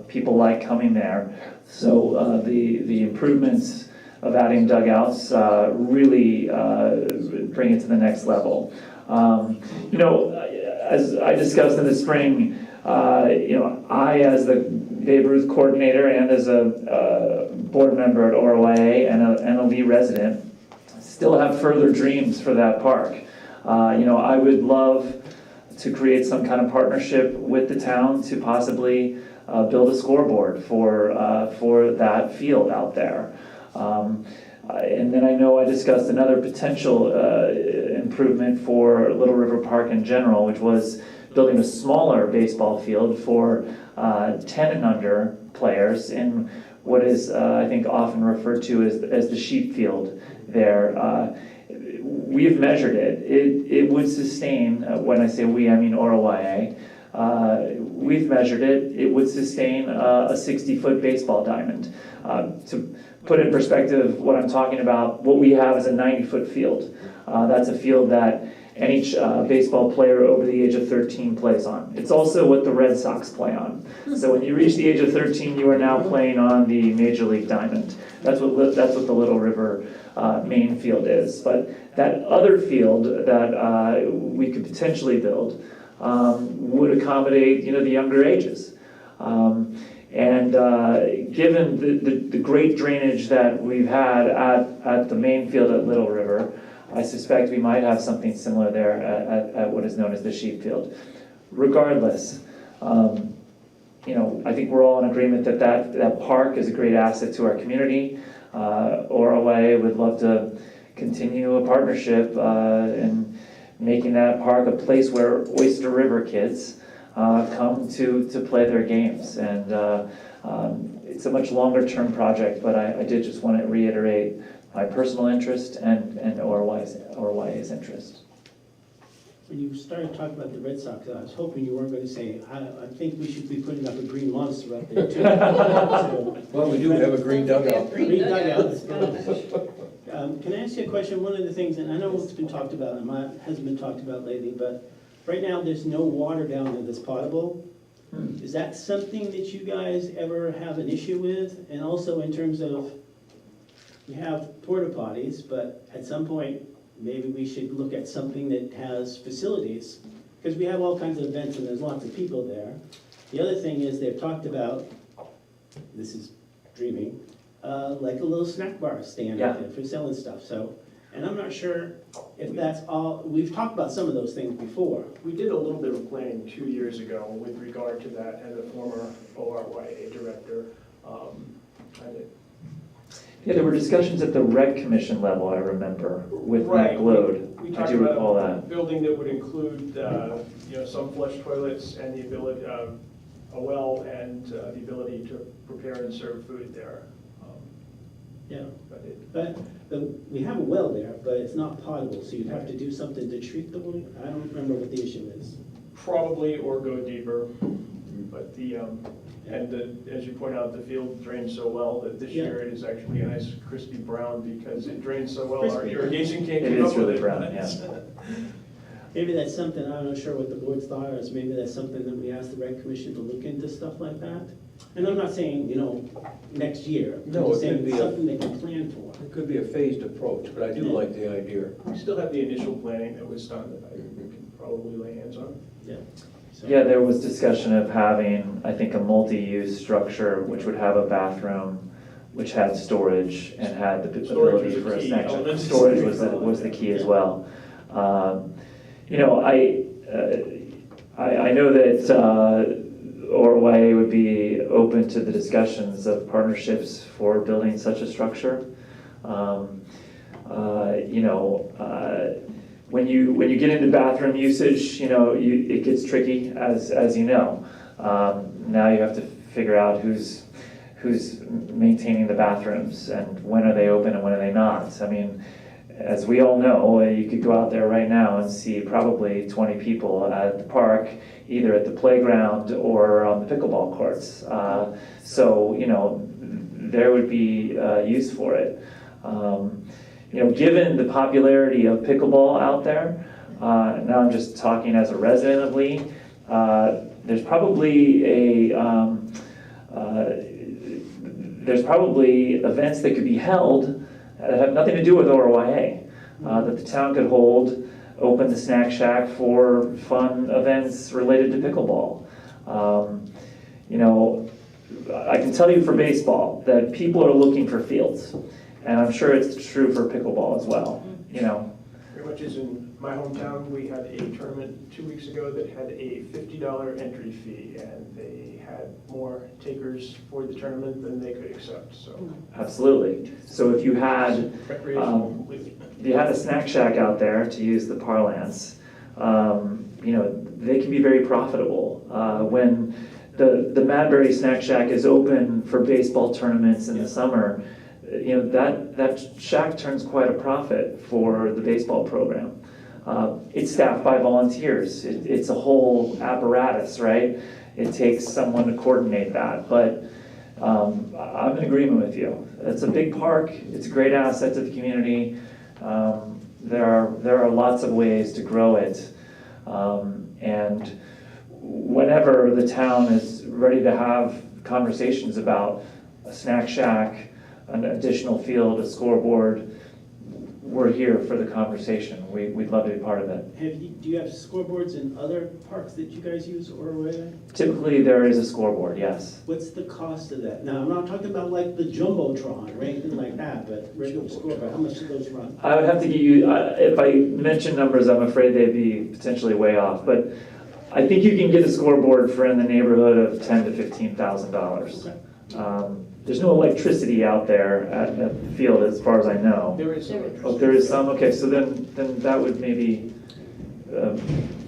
People like coming there. So the improvements of adding dugouts really bring it to the next level. As I discussed in the spring, I, as the Babe Ruth coordinator and as a board member at ORYA and a Lee resident, still have further dreams for that park. I would love to create some kind of partnership with the town to possibly build a scoreboard for that field out there. And then I know I discussed another potential improvement for Little River Park in general, which was building a smaller baseball field for 10 and under players in what is, I think, often referred to as the sheep field there. We've measured it. It would sustain, when I say we, I mean ORYA. We've measured it. It would sustain a 60-foot baseball diamond. To put in perspective what I'm talking about, what we have is a 90-foot field. That's a field that any baseball player over the age of 13 plays on. It's also what the Red Sox play on. So when you reach the age of 13, you are now playing on the Major League Diamond. That's what the Little River main field is. But that other field that we could potentially build would accommodate the younger ages. Given the great drainage that we've had at the main field at Little River, I suspect we might have something similar there at what is known as the sheep field. Regardless, I think we're all in agreement that park is a great asset to our community. ORYA would love to continue a partnership in making that park a place where Oyster River kids come to play their games. And it's a much longer term project, but I did just want to reiterate my personal interest and ORYA's interest. When you started talking about the Red Sox, I was hoping you weren't going to say, I think we should be putting up a green monster up there too. Well, we do have a green dugout. Green dugouts. Can I ask you a question? One of the things, and I know it's been talked about, and hasn't been talked about lately, but right now there's no water down there that's potable. Is that something that you guys ever have an issue with? And also in terms of, we have porta potties, but at some point, maybe we should look at something that has facilities, because we have all kinds of events and there's lots of people there. The other thing is they've talked about, this is dreaming, like a little snack bar stand out there for selling stuff. So, and I'm not sure if that's all, we've talked about some of those things before. We did a little bit of planning 2 years ago with regard to that as a former ORYA director. Yeah, there were discussions at the rec commission level, I remember, with Right. Matt Glode. We I talked do about recall a that. building that would include some flush toilets and the ability, a well and the ability to prepare and serve food there. Yeah, But it- but we have a well there, but it's not potable, so you'd have to do something to treat the well. I don't remember what the issue is. Probably, or go deeper, but as you point out, the field drains so well that this Yeah. year it is actually a nice crispy brown because it drains so well, our Crispy. irrigation can't It keep is up with really it. brown, yeah. Maybe that's something, I'm not sure what the board's thought is, maybe that's something that we ask the rec commission to look into, stuff like that. And I'm not saying, next year. I'm No, just it could saying be something they can plan for. It could be a phased approach, but I do like the idea. We still have the initial planning that was done that I can probably lay hands on. Yeah. So- Yeah, there was discussion of having, I think, a multi-use structure which would have a bathroom, which had storage and had the Storage ability was a for a key snack shack. element. Storage was the key as well. I know that ORYA would be open to the discussions of partnerships for building such a structure. When you get into bathroom usage, it gets tricky, as you know. Now you have to figure out who's maintaining the bathrooms and when are they open and when are they not. I mean, as we all know, you could go out there right now and see probably 20 people at the park, either at the playground or on the pickleball courts. There would be use for it. Given the popularity of pickleball out there, now I'm just talking as a resident of Lee, there's probably events that could be held that have nothing to do with ORYA, that the town could hold, open the snack shack for fun events related to pickleball. I can tell you for baseball that people are looking for fields, and I'm sure it's true for pickleball as well. Very much as in my hometown, we had a tournament 2 weeks ago that had a $50 entry fee, and they had more takers for the tournament than they could accept, so. Absolutely. So if you had Recreational completely. if you had a snack shack out there, to use the parlance, they can be very profitable. When the Madbury Snack Shack is open for baseball tournaments in the summer, that shack turns quite a profit for the baseball program. It's staffed by volunteers. It's a whole apparatus, right? It takes someone to coordinate that, but I'm in agreement with you. It's a big park. It's a great asset to the community. There are lots of ways to grow it, and whenever the town is ready to have conversations about a snack shack, an additional field, a scoreboard, we're here for the conversation. We'd love to be part of it. Do you have scoreboards in other parks that you guys use or whatever? Typically, there is a scoreboard, yes. What's the cost of that? Now, I'm not talking about like the Jumbotron or anything like that, but regular scoreboard, how much do those run? I would have to get you, if I mention numbers, I'm afraid they'd be potentially way off, but I think you can get a scoreboard for in the neighborhood of $10,000 to $15,000. There's no electricity out there at the field as far as I know. There is some. Oh, there is some? Okay, so then that would maybe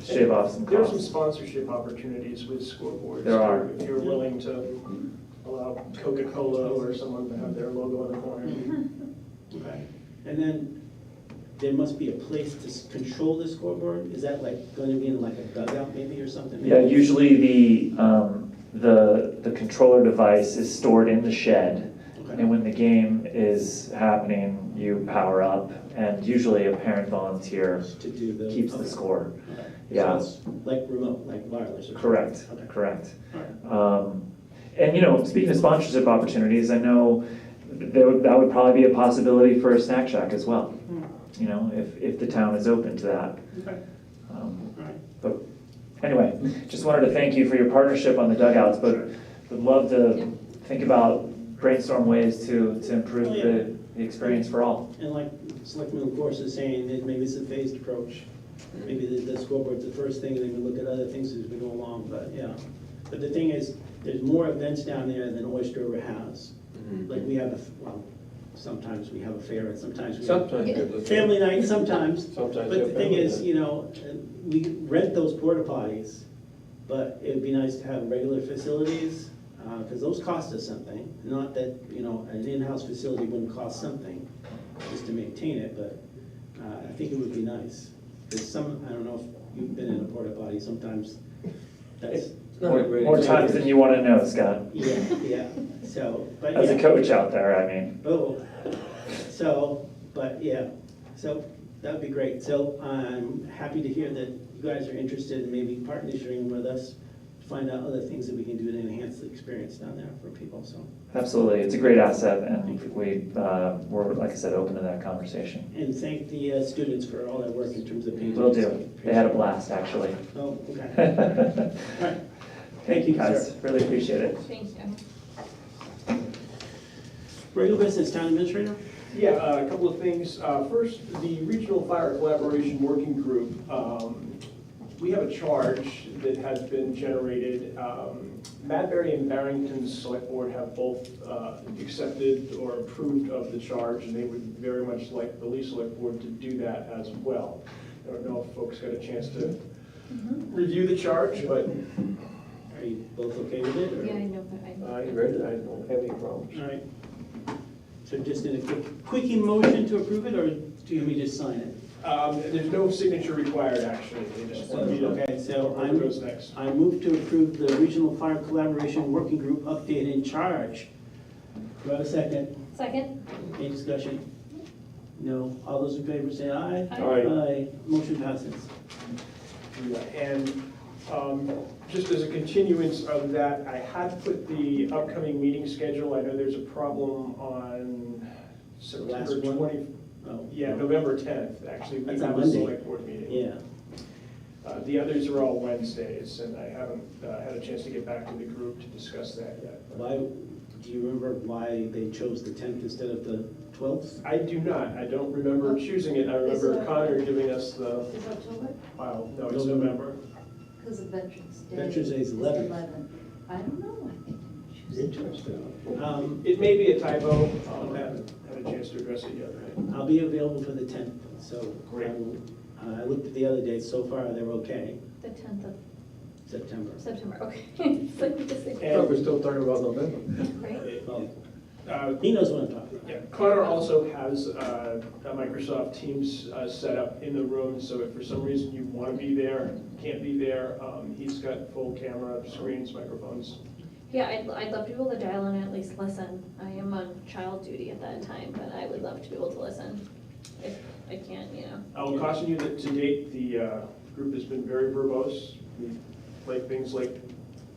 shave off some There are some costs. sponsorship opportunities with scoreboards. There are. If you're willing to allow Coca-Cola or someone to have their logo in the corner. Okay. And then there must be a place to control the scoreboard? Is that like going to be in like a dugout maybe or something? Yeah, usually the controller device is stored in the shed, Okay. and when the game is happening, you power up, and usually a parent volunteer To do the. keeps the okay. score. Okay. Yeah. So it's like remote, like wireless or something? Correct, Okay. correct. All right. And speaking of sponsorship opportunities, I know that would probably be a possibility for a snack shack as well. If the town is open to that. Okay. All right. But anyway, just wanted to thank you for your partnership on the dugouts, but would love to think about brainstorm ways to improve Oh, yeah. the experience for all. And like Selectman LaCourse is saying, that maybe it's a phased approach. Maybe the scoreboard's the first thing, and then we look at other things as we go along, but yeah. But the thing is, there's more events down there than Oyster River has. Like we have, sometimes we have a fair, and sometimes we have Sometimes. they're- family night, sometimes. Sometimes. But the thing is, you know, we rent those porta potties, but it'd be nice to have regular facilities, because those cost us something. Not that, you know, an in-house facility wouldn't cost something just to maintain it, but I think it would be nice. There's some, I don't know if you've been in a porta potty, sometimes that's, Not a great More example. times than you want to know, Scott. yeah, so, but As a yeah. coach out there, I mean. Oh, so, but yeah, so that would be great. So I'm happy to hear that you guys are interested in maybe partnering with us to find out other things that we can do to enhance the experience down there for people, so. Absolutely, it's a great asset, and we're, like I said, open to that conversation. And thank the students for all their work in terms of painting. Will do. They had a blast, actually. Oh, okay. All right. Thank you, guys. sir. Really appreciate it. Thank you. Regular business, town administrator? Yeah, a couple of things. First, the Regional Fire Collaboration Working Group. We have a charge that has been generated. Madbury and Barrington's Select Board have both accepted or approved of the charge, and they would very much like the Lee Select Board to do that as well. I don't know if folks got a chance to review the charge, but Are you both okay with it? or- Yeah, I know, but I. I read it, I don't have any problems. All right. So just in a quick motion to approve it, or do you want me to just sign it? there's no signature required, actually. They just want me to Okay, so what goes next. I move to approve the Regional Fire Collaboration Working Group update in charge. Do I have a second? Second? Any discussion? No. All those in favor say aye. Aye. Aye. Motion passes. Yeah, and just as a continuance of that, I had put the upcoming meeting schedule. I know there's a problem on September last one? 20. Oh. Yeah, November 10th, actually. We That's a have a Monday. select board meeting. Yeah. The others are all Wednesdays, and I haven't had a chance to get back to the group to discuss that yet. Why, do you remember why they chose the 10th instead of the 12th? I do not. I don't remember choosing it. I remember Connor giving us the, Is October? wow, no, it's November. Because of Veterans Day. Veterans Day is 11th. I don't know, I think they choose it. Interesting. It may be a typo. I haven't had a chance to address it yet. I'll be available for the 10th, so. Great. I looked at the other dates, so far they're okay, The 10th of September. September, okay. It's like we just I say, thought we're still talking about November. right? Well, he knows what I'm talking about. Yeah, Connor also has a Microsoft Teams set up in the room, so if for some reason you want to be there, can't be there, he's got full camera, screens, microphones. Yeah, I'd love to be able to dial in and at least listen. I am on child duty at that time, but I would love to be able to listen if I can, you know. I will caution you that to date, the group has been very verbose. We like things like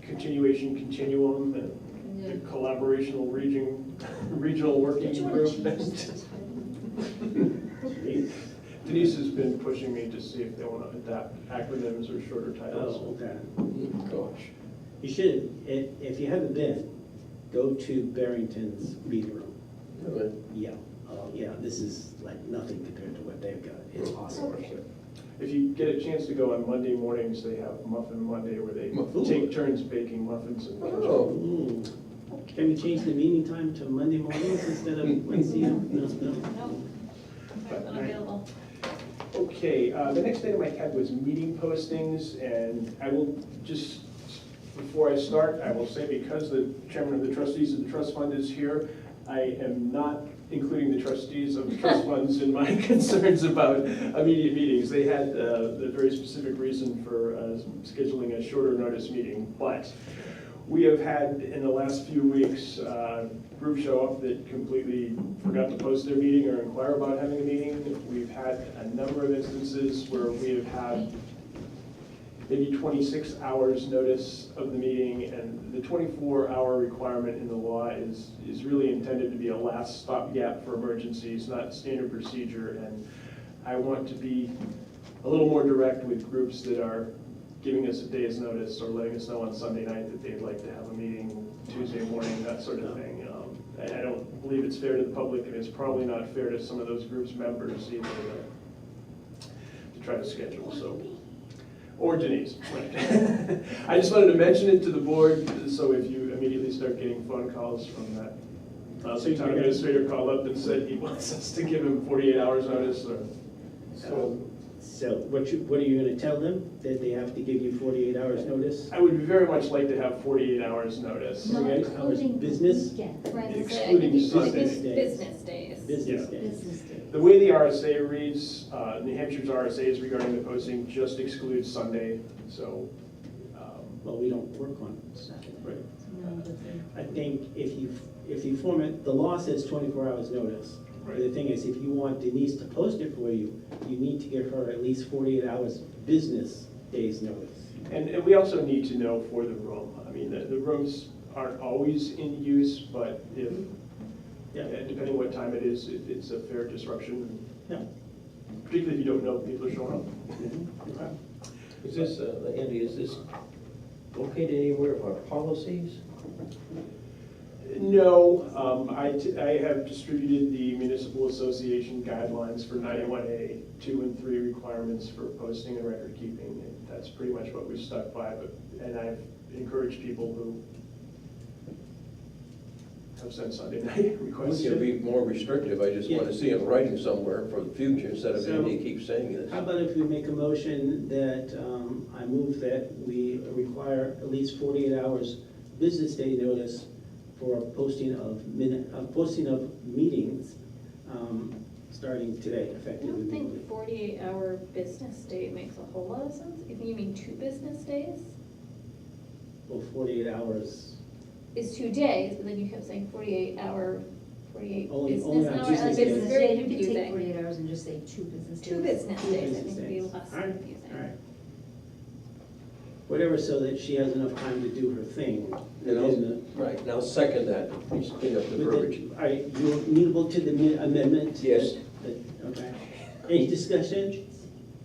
continuation continuum and the collaborational regional working group. Denise has been pushing me to see if they want to adapt acronyms or shorter titles. Oh, okay. Gosh. You should, if you haven't been, go to Barrington's meeting room. Yeah, yeah, this is like nothing compared to what they've got. It's awesome. If you get a chance to go on Monday mornings, they have Muffin Monday where they take turns baking muffins and Oh. Ooh. Can we change the meeting time to Monday mornings instead of Wednesday? No. No, I'm unavailable. Okay, the next item I had was meeting postings, and I will just, before I start, I will say because the chairman of the trustees of the trust fund is here, I am not including the trustees of the trust funds in my concerns about immediate meetings. They had the very specific reason for scheduling a shorter notice meeting, but we have had in the last few weeks groups show up that completely forgot to post their meeting or inquire about having a meeting. We've had a number of instances where we have had maybe 26 hours notice of the meeting, and the 24-hour requirement in the law is really intended to be a last stopgap for emergencies, not standard procedure. And I want to be a little more direct with groups that are giving us a day's notice or letting us know on Sunday night that they'd like to have a meeting Tuesday morning, that sort of thing. I don't believe it's fair to the public, and it's probably not fair to some of those groups' members either to try to schedule. So. Or Denise. I just wanted to mention it to the board, so if you immediately start getting phone calls from that The town administrator called up and said he wants us to give him 48 hours notice, or, So what are you gonna tell them? That they have to give you 48 hours notice? I would very much like to have 48 hours notice. Not 48 hours including business? weekends. Excluding Business Sunday. days. Business days. Business Yeah. days. Business days. The way the RSA reads, New Hampshire's RSA's regarding the posting just excludes Sunday, so, Well, we don't work on Saturday. right. No, but then- I think if you form it, the law says 24 hours notice. But the thing is, if you want Denise to post it for you, you need to give her at least 48 hours business days notice. And we also need to know for the room. I mean, the rooms aren't always in use, but if, depending what time it is, it's a fair disruption. Yeah. Particularly if you don't know people are showing up. Okay. Is this, Andy, is this located anywhere of our policies? No, I have distributed the municipal association guidelines for 91A, 2 and 3 requirements for posting and record keeping. And that's pretty much what we've stuck by, and I've encouraged people who have sent Sunday night requests. We can be more restrictive, I just want to see it in writing somewhere for the future instead of So- Andy keeps saying this. How about if we make a motion that I move that we require at least 48 hours business day notice for posting of meetings, starting today, I effective don't immediately. think 48-hour business day makes a whole lot of sense. If you mean 2 business days, Well, 48 hours, is 2 days, but then you kept saying 48 Only business on hours. business Like, days. it's very You could take confusing. 48 hours and just say 2 business days. 2 business days, I business think would be days. less All right, confusing. all right. Whatever, so that she has enough time to do her thing. You know? within the- Right, now second that, please clean up the verbiage. All right, you amenable to the amendment? Yes. Okay. Any discussion?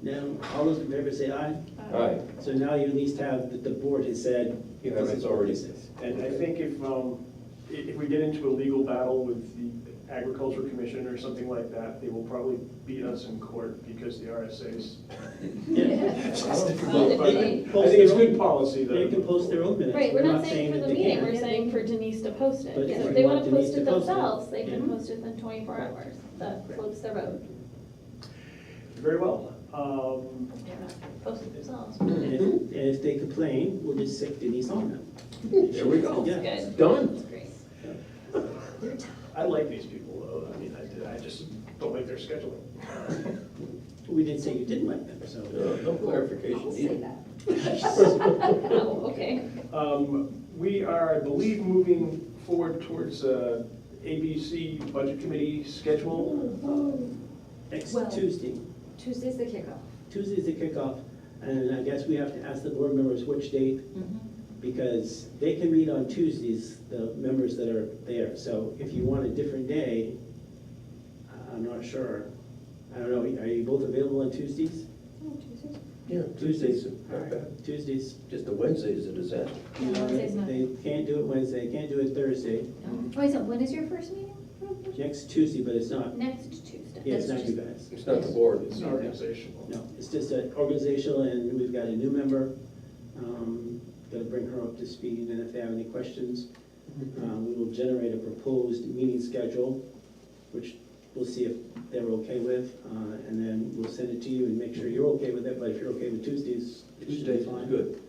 No? All those in favor say aye? All right, So now you at least have, that the board has said. you have this is what authority. this is. And I think if we get into a legal battle with the Agriculture Commission or something like that, they will probably beat us in court because the RSA's. It's difficult, but I think it's good policy though. They can post their own minutes. Right, we're not saying for that the they meeting, can't. we're saying for Denise to post it. But So if if you they want want to Denise post to it post it, themselves, they can yeah. post it within 24 hours. That floats their boat. Very well. They're not post it themselves. And if they complain, we'll just stick Denise on them. There we go. Yeah. Good. Done. That's great. I like these people though. I mean, I just don't like their scheduling. We didn't say you didn't like them, so. No clarification I'll say needed. that. Oh, okay. We are, I believe, moving forward towards ABC Budget Committee schedule. Next Well- Tuesday. Tuesday's the kickoff. Tuesday's the kickoff, and I guess we have to ask the board members which date, because they can meet on Tuesdays, the members that are there. So if you want a different day, I'm not sure. I don't know, are you both available on Tuesdays? Yeah, Tuesdays, not bad. Tuesdays, Just the Wednesdays a disaster. you know, Wednesday's not- they can't do it Wednesday, can't do it Thursday. Wait, so when is your first meeting? Next Tuesday, but it's not, Next Tuesday. yeah, it's That's not you just- guys. It's not the board. It's organizational. No, it's just an organizational, and we've got a new member. Got to bring her up to speed, and if they have any questions, we will generate a proposed meeting schedule, which we'll see if they're okay with, and then we'll send it to you and make sure you're okay with it, but if you're okay with Tuesdays, it should be Tuesdays is fine. good.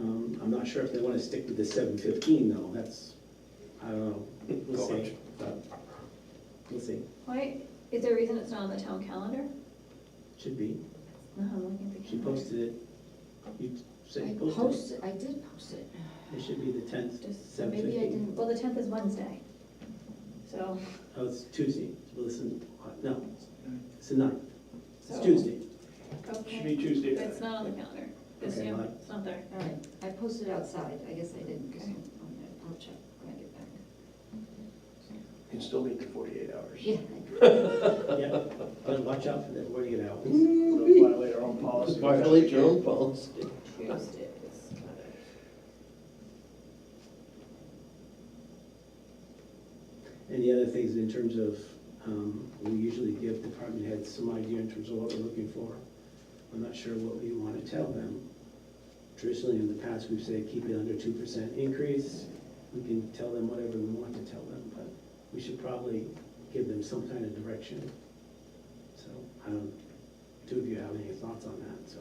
I'm not sure if they want to stick with the 7:15 though, that's, I don't know, we'll see. College. We'll see, Why, is there a reason it's not on the town calendar? should be. No, I'm looking at the She calendar. posted it. You said I you posted it. posted, I did post it. It should be the 10th, Just, so maybe I 7:15. didn't, well, the 10th is Wednesday. So, Oh, it's Tuesday. Well, listen, no, it's the 9th. It's So- Tuesday. Should okay, be Tuesday. but it's not on the calendar. It's, Okay, yeah, fine. it's not there. All right, I posted outside. I guess I didn't, because I'll check when I get back. Can still meet the 48 hours. Yeah. Yeah, but watch out for that 48 hours. Don't violate our own policy. Violate your own policy. Tuesdays. And the other things in terms of, we usually give department heads some idea in terms of what we're looking for. I'm not sure what we want to tell them. Traditionally, in the past, we've said keep it under 2% increase. We can tell them whatever we want to tell them, but we should probably give them some kind of direction. So, I don't, two of you have any thoughts on that, so.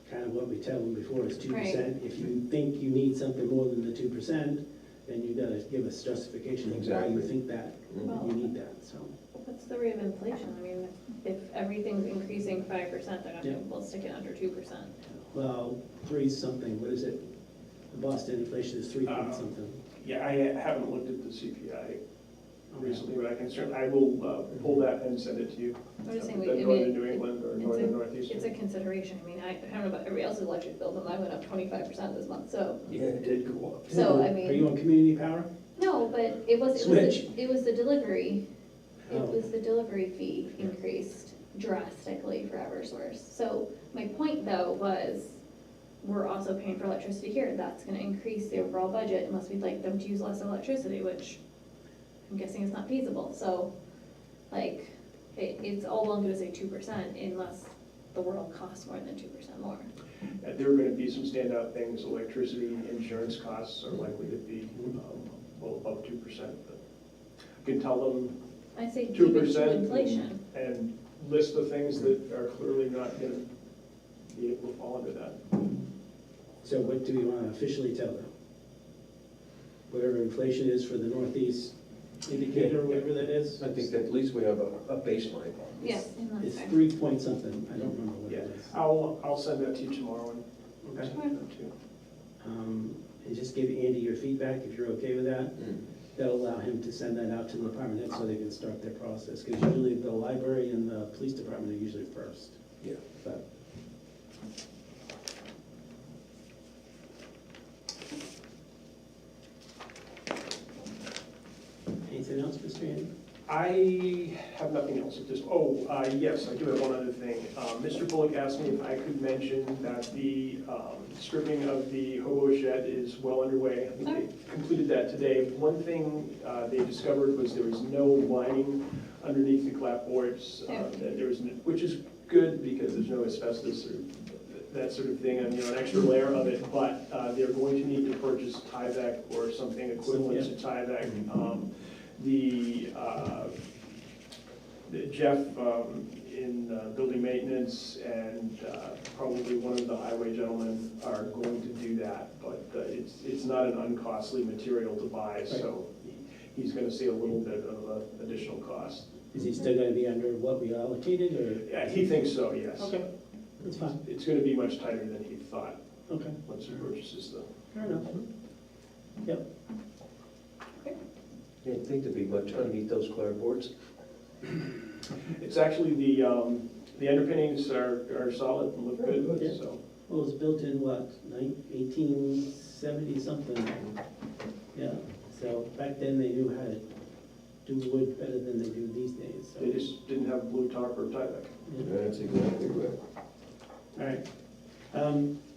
Kind of what we tell them before is 2%. Right. If you think you need something more than the 2%, then you gotta give us justification of why you Exactly. think that, Well- you need that, so. What's the rate of inflation? I mean, if everything's increasing 5%, they're not Yeah. gonna, we'll stick it under 2%. Well, 3 something, what is it? The Boston inflation is 3 point something. Yeah, I haven't looked at the CPI recently, but I will pull that and send it to you. I'm just saying, The I mean, Northern New England or it's Northern a- Northeast. It's a consideration. I mean, I don't know about everybody else's electric bill, but mine went up 25% this month, so. Yeah, it did go up. So, I Are mean- you on community power? No, but it was Switch. it was the delivery, Oh. it was the delivery fee increased drastically for Eversource. So my point though was, we're also paying for electricity here, that's gonna increase the overall budget unless we'd like them to use less electricity, which I'm guessing is not feasible, so, like, it's all well and good to say 2% unless the world costs more than 2% more. There are going to be some standout things. Electricity insurance costs are likely to be well above 2%. But you can tell them I say keep it 2% to inflation. and list the things that are clearly not going to be able to fall under that. So what do we want to officially tell them? Whatever inflation is for the Northeast indicator, or whatever that is? I think that at least we have a baseline. Yes, and that's It's fair. 3 point something, I don't remember what Yeah, it is. I'll send that to you tomorrow and Okay. send that to you. And just give Andy your feedback, if you're okay with that. Mm. That'll allow him to send that out to the department heads so they can start their process. Because usually the library and the police department are usually first. Yeah. But anything else, Mr. Andy? I have nothing else at this, yes, I do have one other thing. Mr. Bullock asked me if I could mention that the stripping of the hobo shed is well underway. I think they completed that today. One thing they discovered was there was no lining underneath the clapboards, which is good because there's no asbestos or that sort of thing, and an extra layer of it, but they're going to need to purchase Tyvek or something equivalent to Tyvek. Jeff in building maintenance and probably one of the highway gentlemen are going to do that, but it's not an uncostly material to buy, so he's going to see a little bit of additional cost. Is he still gonna be under what we allocated, or? Yeah, he thinks so, yes. Okay, that's fine. It's going to be much tighter than he thought Okay, once he purchases the. fair enough. Yep. Didn't think there'd be much underneath those clapboards. It's actually the underpinnings are solid and look good, Yeah. so. Well, it was built in what, 1870 something? Yeah, so back then they knew how to do wood better than they do these days, so. They just didn't have blue tarp or Tyvek. Yeah. That's exactly right. All right.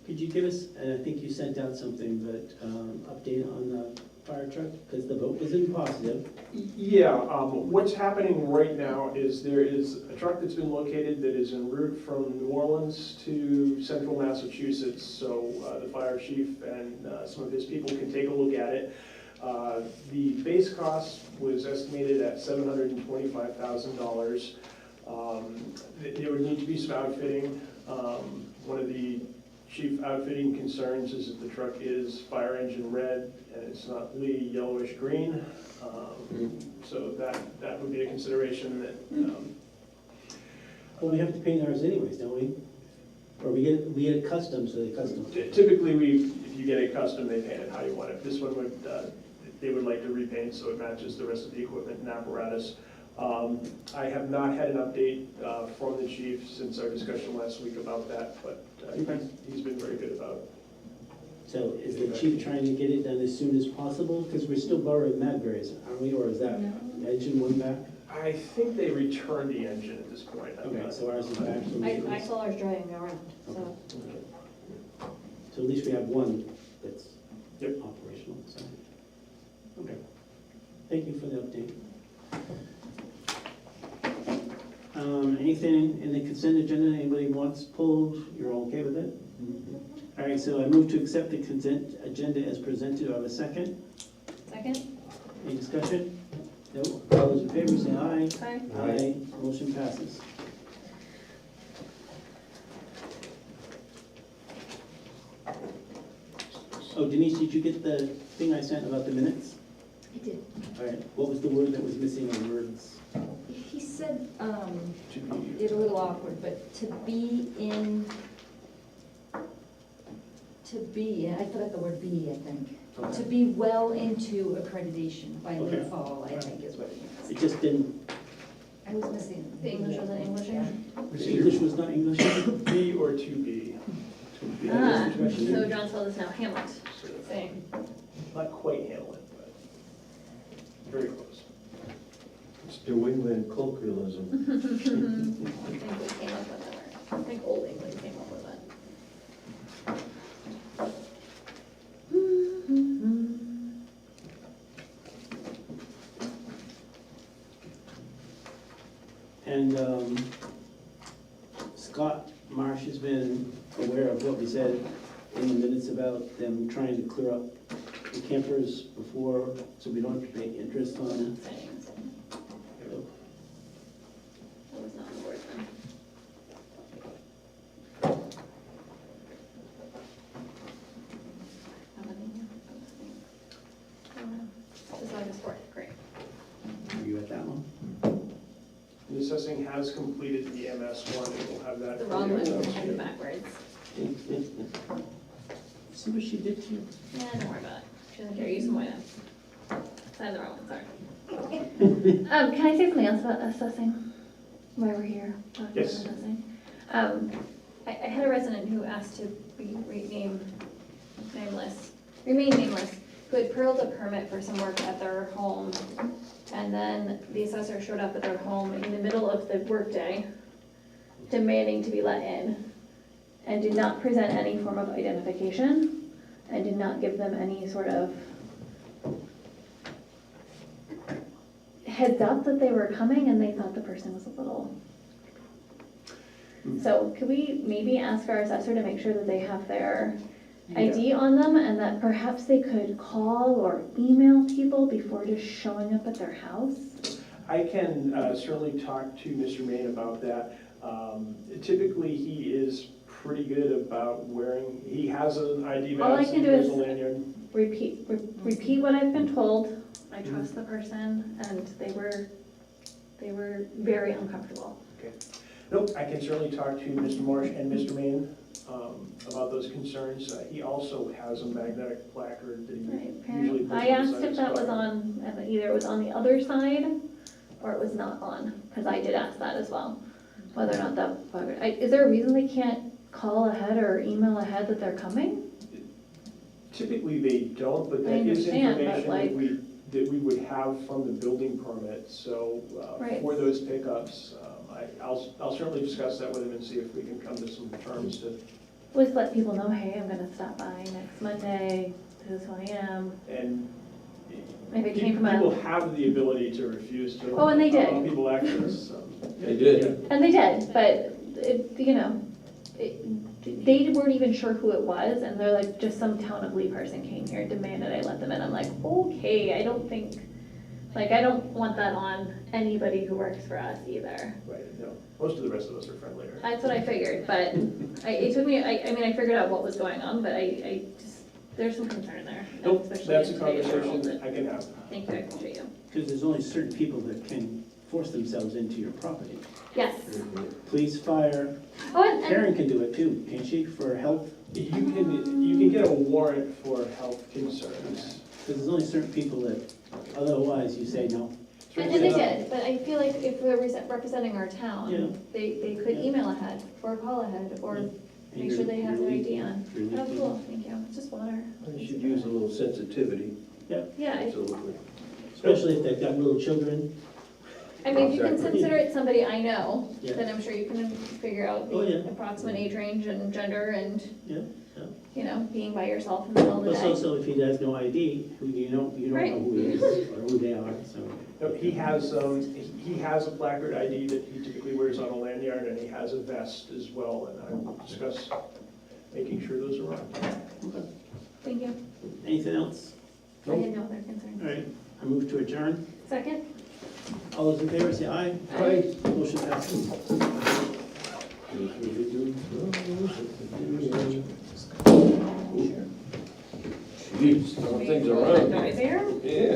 Could you give us, and I think you sent out something, but update on the fire truck? Because the vote was in positive. Yeah, what's happening right now is there is a truck that's been located that is en route from New Orleans to central Massachusetts, so the fire chief and some of his people can take a look at it. The base cost was estimated at $725,000. There would need to be some outfitting. One of the chief outfitting concerns is that the truck is fire engine red and it's not Lee yellowish green. So that would be a consideration that, Well, we have to paint ours anyways, don't we? Or we get it custom, so they custom. typically if you get a custom, they paint it how you want it. This one would, they would like to repaint so it matches the rest of the equipment and apparatus. I have not had an update from the chief since our discussion last week about that, but he's been very good about it. So is the chief trying to get it done as soon as possible? Because we're still borrowing Madberry's, aren't we, or is that engine one back? I think they returned the engine at this point. Okay, so ours is back. So I saw ours driving around, so. So at least we have one that's Yep. operational, so. Okay. Thank you for the update. Anything in the consent agenda anybody wants pulled? You're all okay with it? All right, so I move to accept the consent agenda as presented. Do I have a second? Second? Any discussion? No? All those in favor say aye. Aye. Aye. Motion passes. Oh, Denise, did you get the thing I sent about the minutes? I did. All right, what was the word that was missing on the words? He said, it's a little awkward, but to be in, I forgot the word be, I think. To be well into accreditation by late Okay. fall, I think is what it means. It just didn't, I was missing, the English wasn't English. the English was not English? B or to be? Ah, That's the question. so John spelled this now, Hamlet, same. Not quite Hamlet, but very close. It's New England colloquialism. I think we came up with that word. I think Old England came up with it. And Scott Marsh has been aware of what we said in the minutes about them trying to clear up the campers before, so we don't have to pay interest on it. That was not the word then. This August 4th, great. Are you at that one? The assessing has completed the MS one, we'll have that. The for wrong you. one, I had it backwards. See what she did to you? Yeah, don't worry about it. She doesn't care, use some white eye. I had the wrong one, sorry. Can I say something else about assessing while we're here? talking about Yes. assessing? I had a resident who asked to be remain nameless, who had purled a permit for some work at their home. And then the assessor showed up at their home in the middle of the workday, demanding to be let in, and did not present any form of identification, and did not give them any sort of heads up that they were coming, and they thought the person was a little. So could we maybe ask our assessor to make sure that they have their ID on them, and that perhaps they could call or email people before just showing up at their house? I can certainly talk to Mr. Main about that. Typically, he is pretty good about wearing, he has an ID badge. All I can he do wears is a lanyard. repeat what I've been told. I trust the person, and they were very uncomfortable. Okay. Nope, I can certainly talk to Mr. Marsh and Mr. Main about those concerns. He also has a magnetic placard that he usually puts on the I asked side if of that his was car. on, either it was on the other side or it was not on, because I did ask that as well, whether or not that, is there a reason they can't call ahead or email ahead that they're coming? Typically, they don't, but I that is understand, but information that we would have from the building permit. So Right. for those pickups, I'll certainly discuss that with him and see if we can come to some terms to, Just let people know, hey, I'm gonna stop by next Monday, this is who I am. and If it came from people a, have the ability to refuse to. Oh, and they did. allow people access. They did. and they did, but, they weren't even sure who it was, and they're like, just some town of Lee person came here and demanded I let them in. I'm like, okay, I don't want that on anybody who works for us either. Right, no, most of the rest of us are friendlier. That's what I figured, but it took me, I figured out what was going on, but I just, there's some concern there. Nope, especially that's a in today's world. conversation I can have. Thank you, I appreciate you. Because there's only certain people that can force themselves into your property. Yes. Police, fire, Oh, and Karen can do it too, can't she, for health? You can get a warrant for health concerns. Because there's only certain people that, otherwise you say no. And they did, but I feel like if they're representing our Yeah. town, they could email ahead or call ahead or make sure they have their ID on. Oh, cool, thank you. It's just water. You should use a little sensitivity, Yeah, absolutely. Especially if they've got little children. I mean, if you can Exactly. consider it somebody I know, Yeah. then I'm sure you can figure out Oh, yeah. the approximate age range and gender and, Yeah, being by yourself in the middle of the Plus day. also, if he has no ID, you don't Right. know who he is or who they are, so. No, he has a placard ID that he typically wears on a lanyard, and he has a vest as well, and I will discuss making sure those are on. Okay. Thank you. Anything else? I had no other concerns. All right. I move to adjourn. Second? All those in favor say aye. Aye. Motion passes. Jeez, throwing things around. There? Yeah.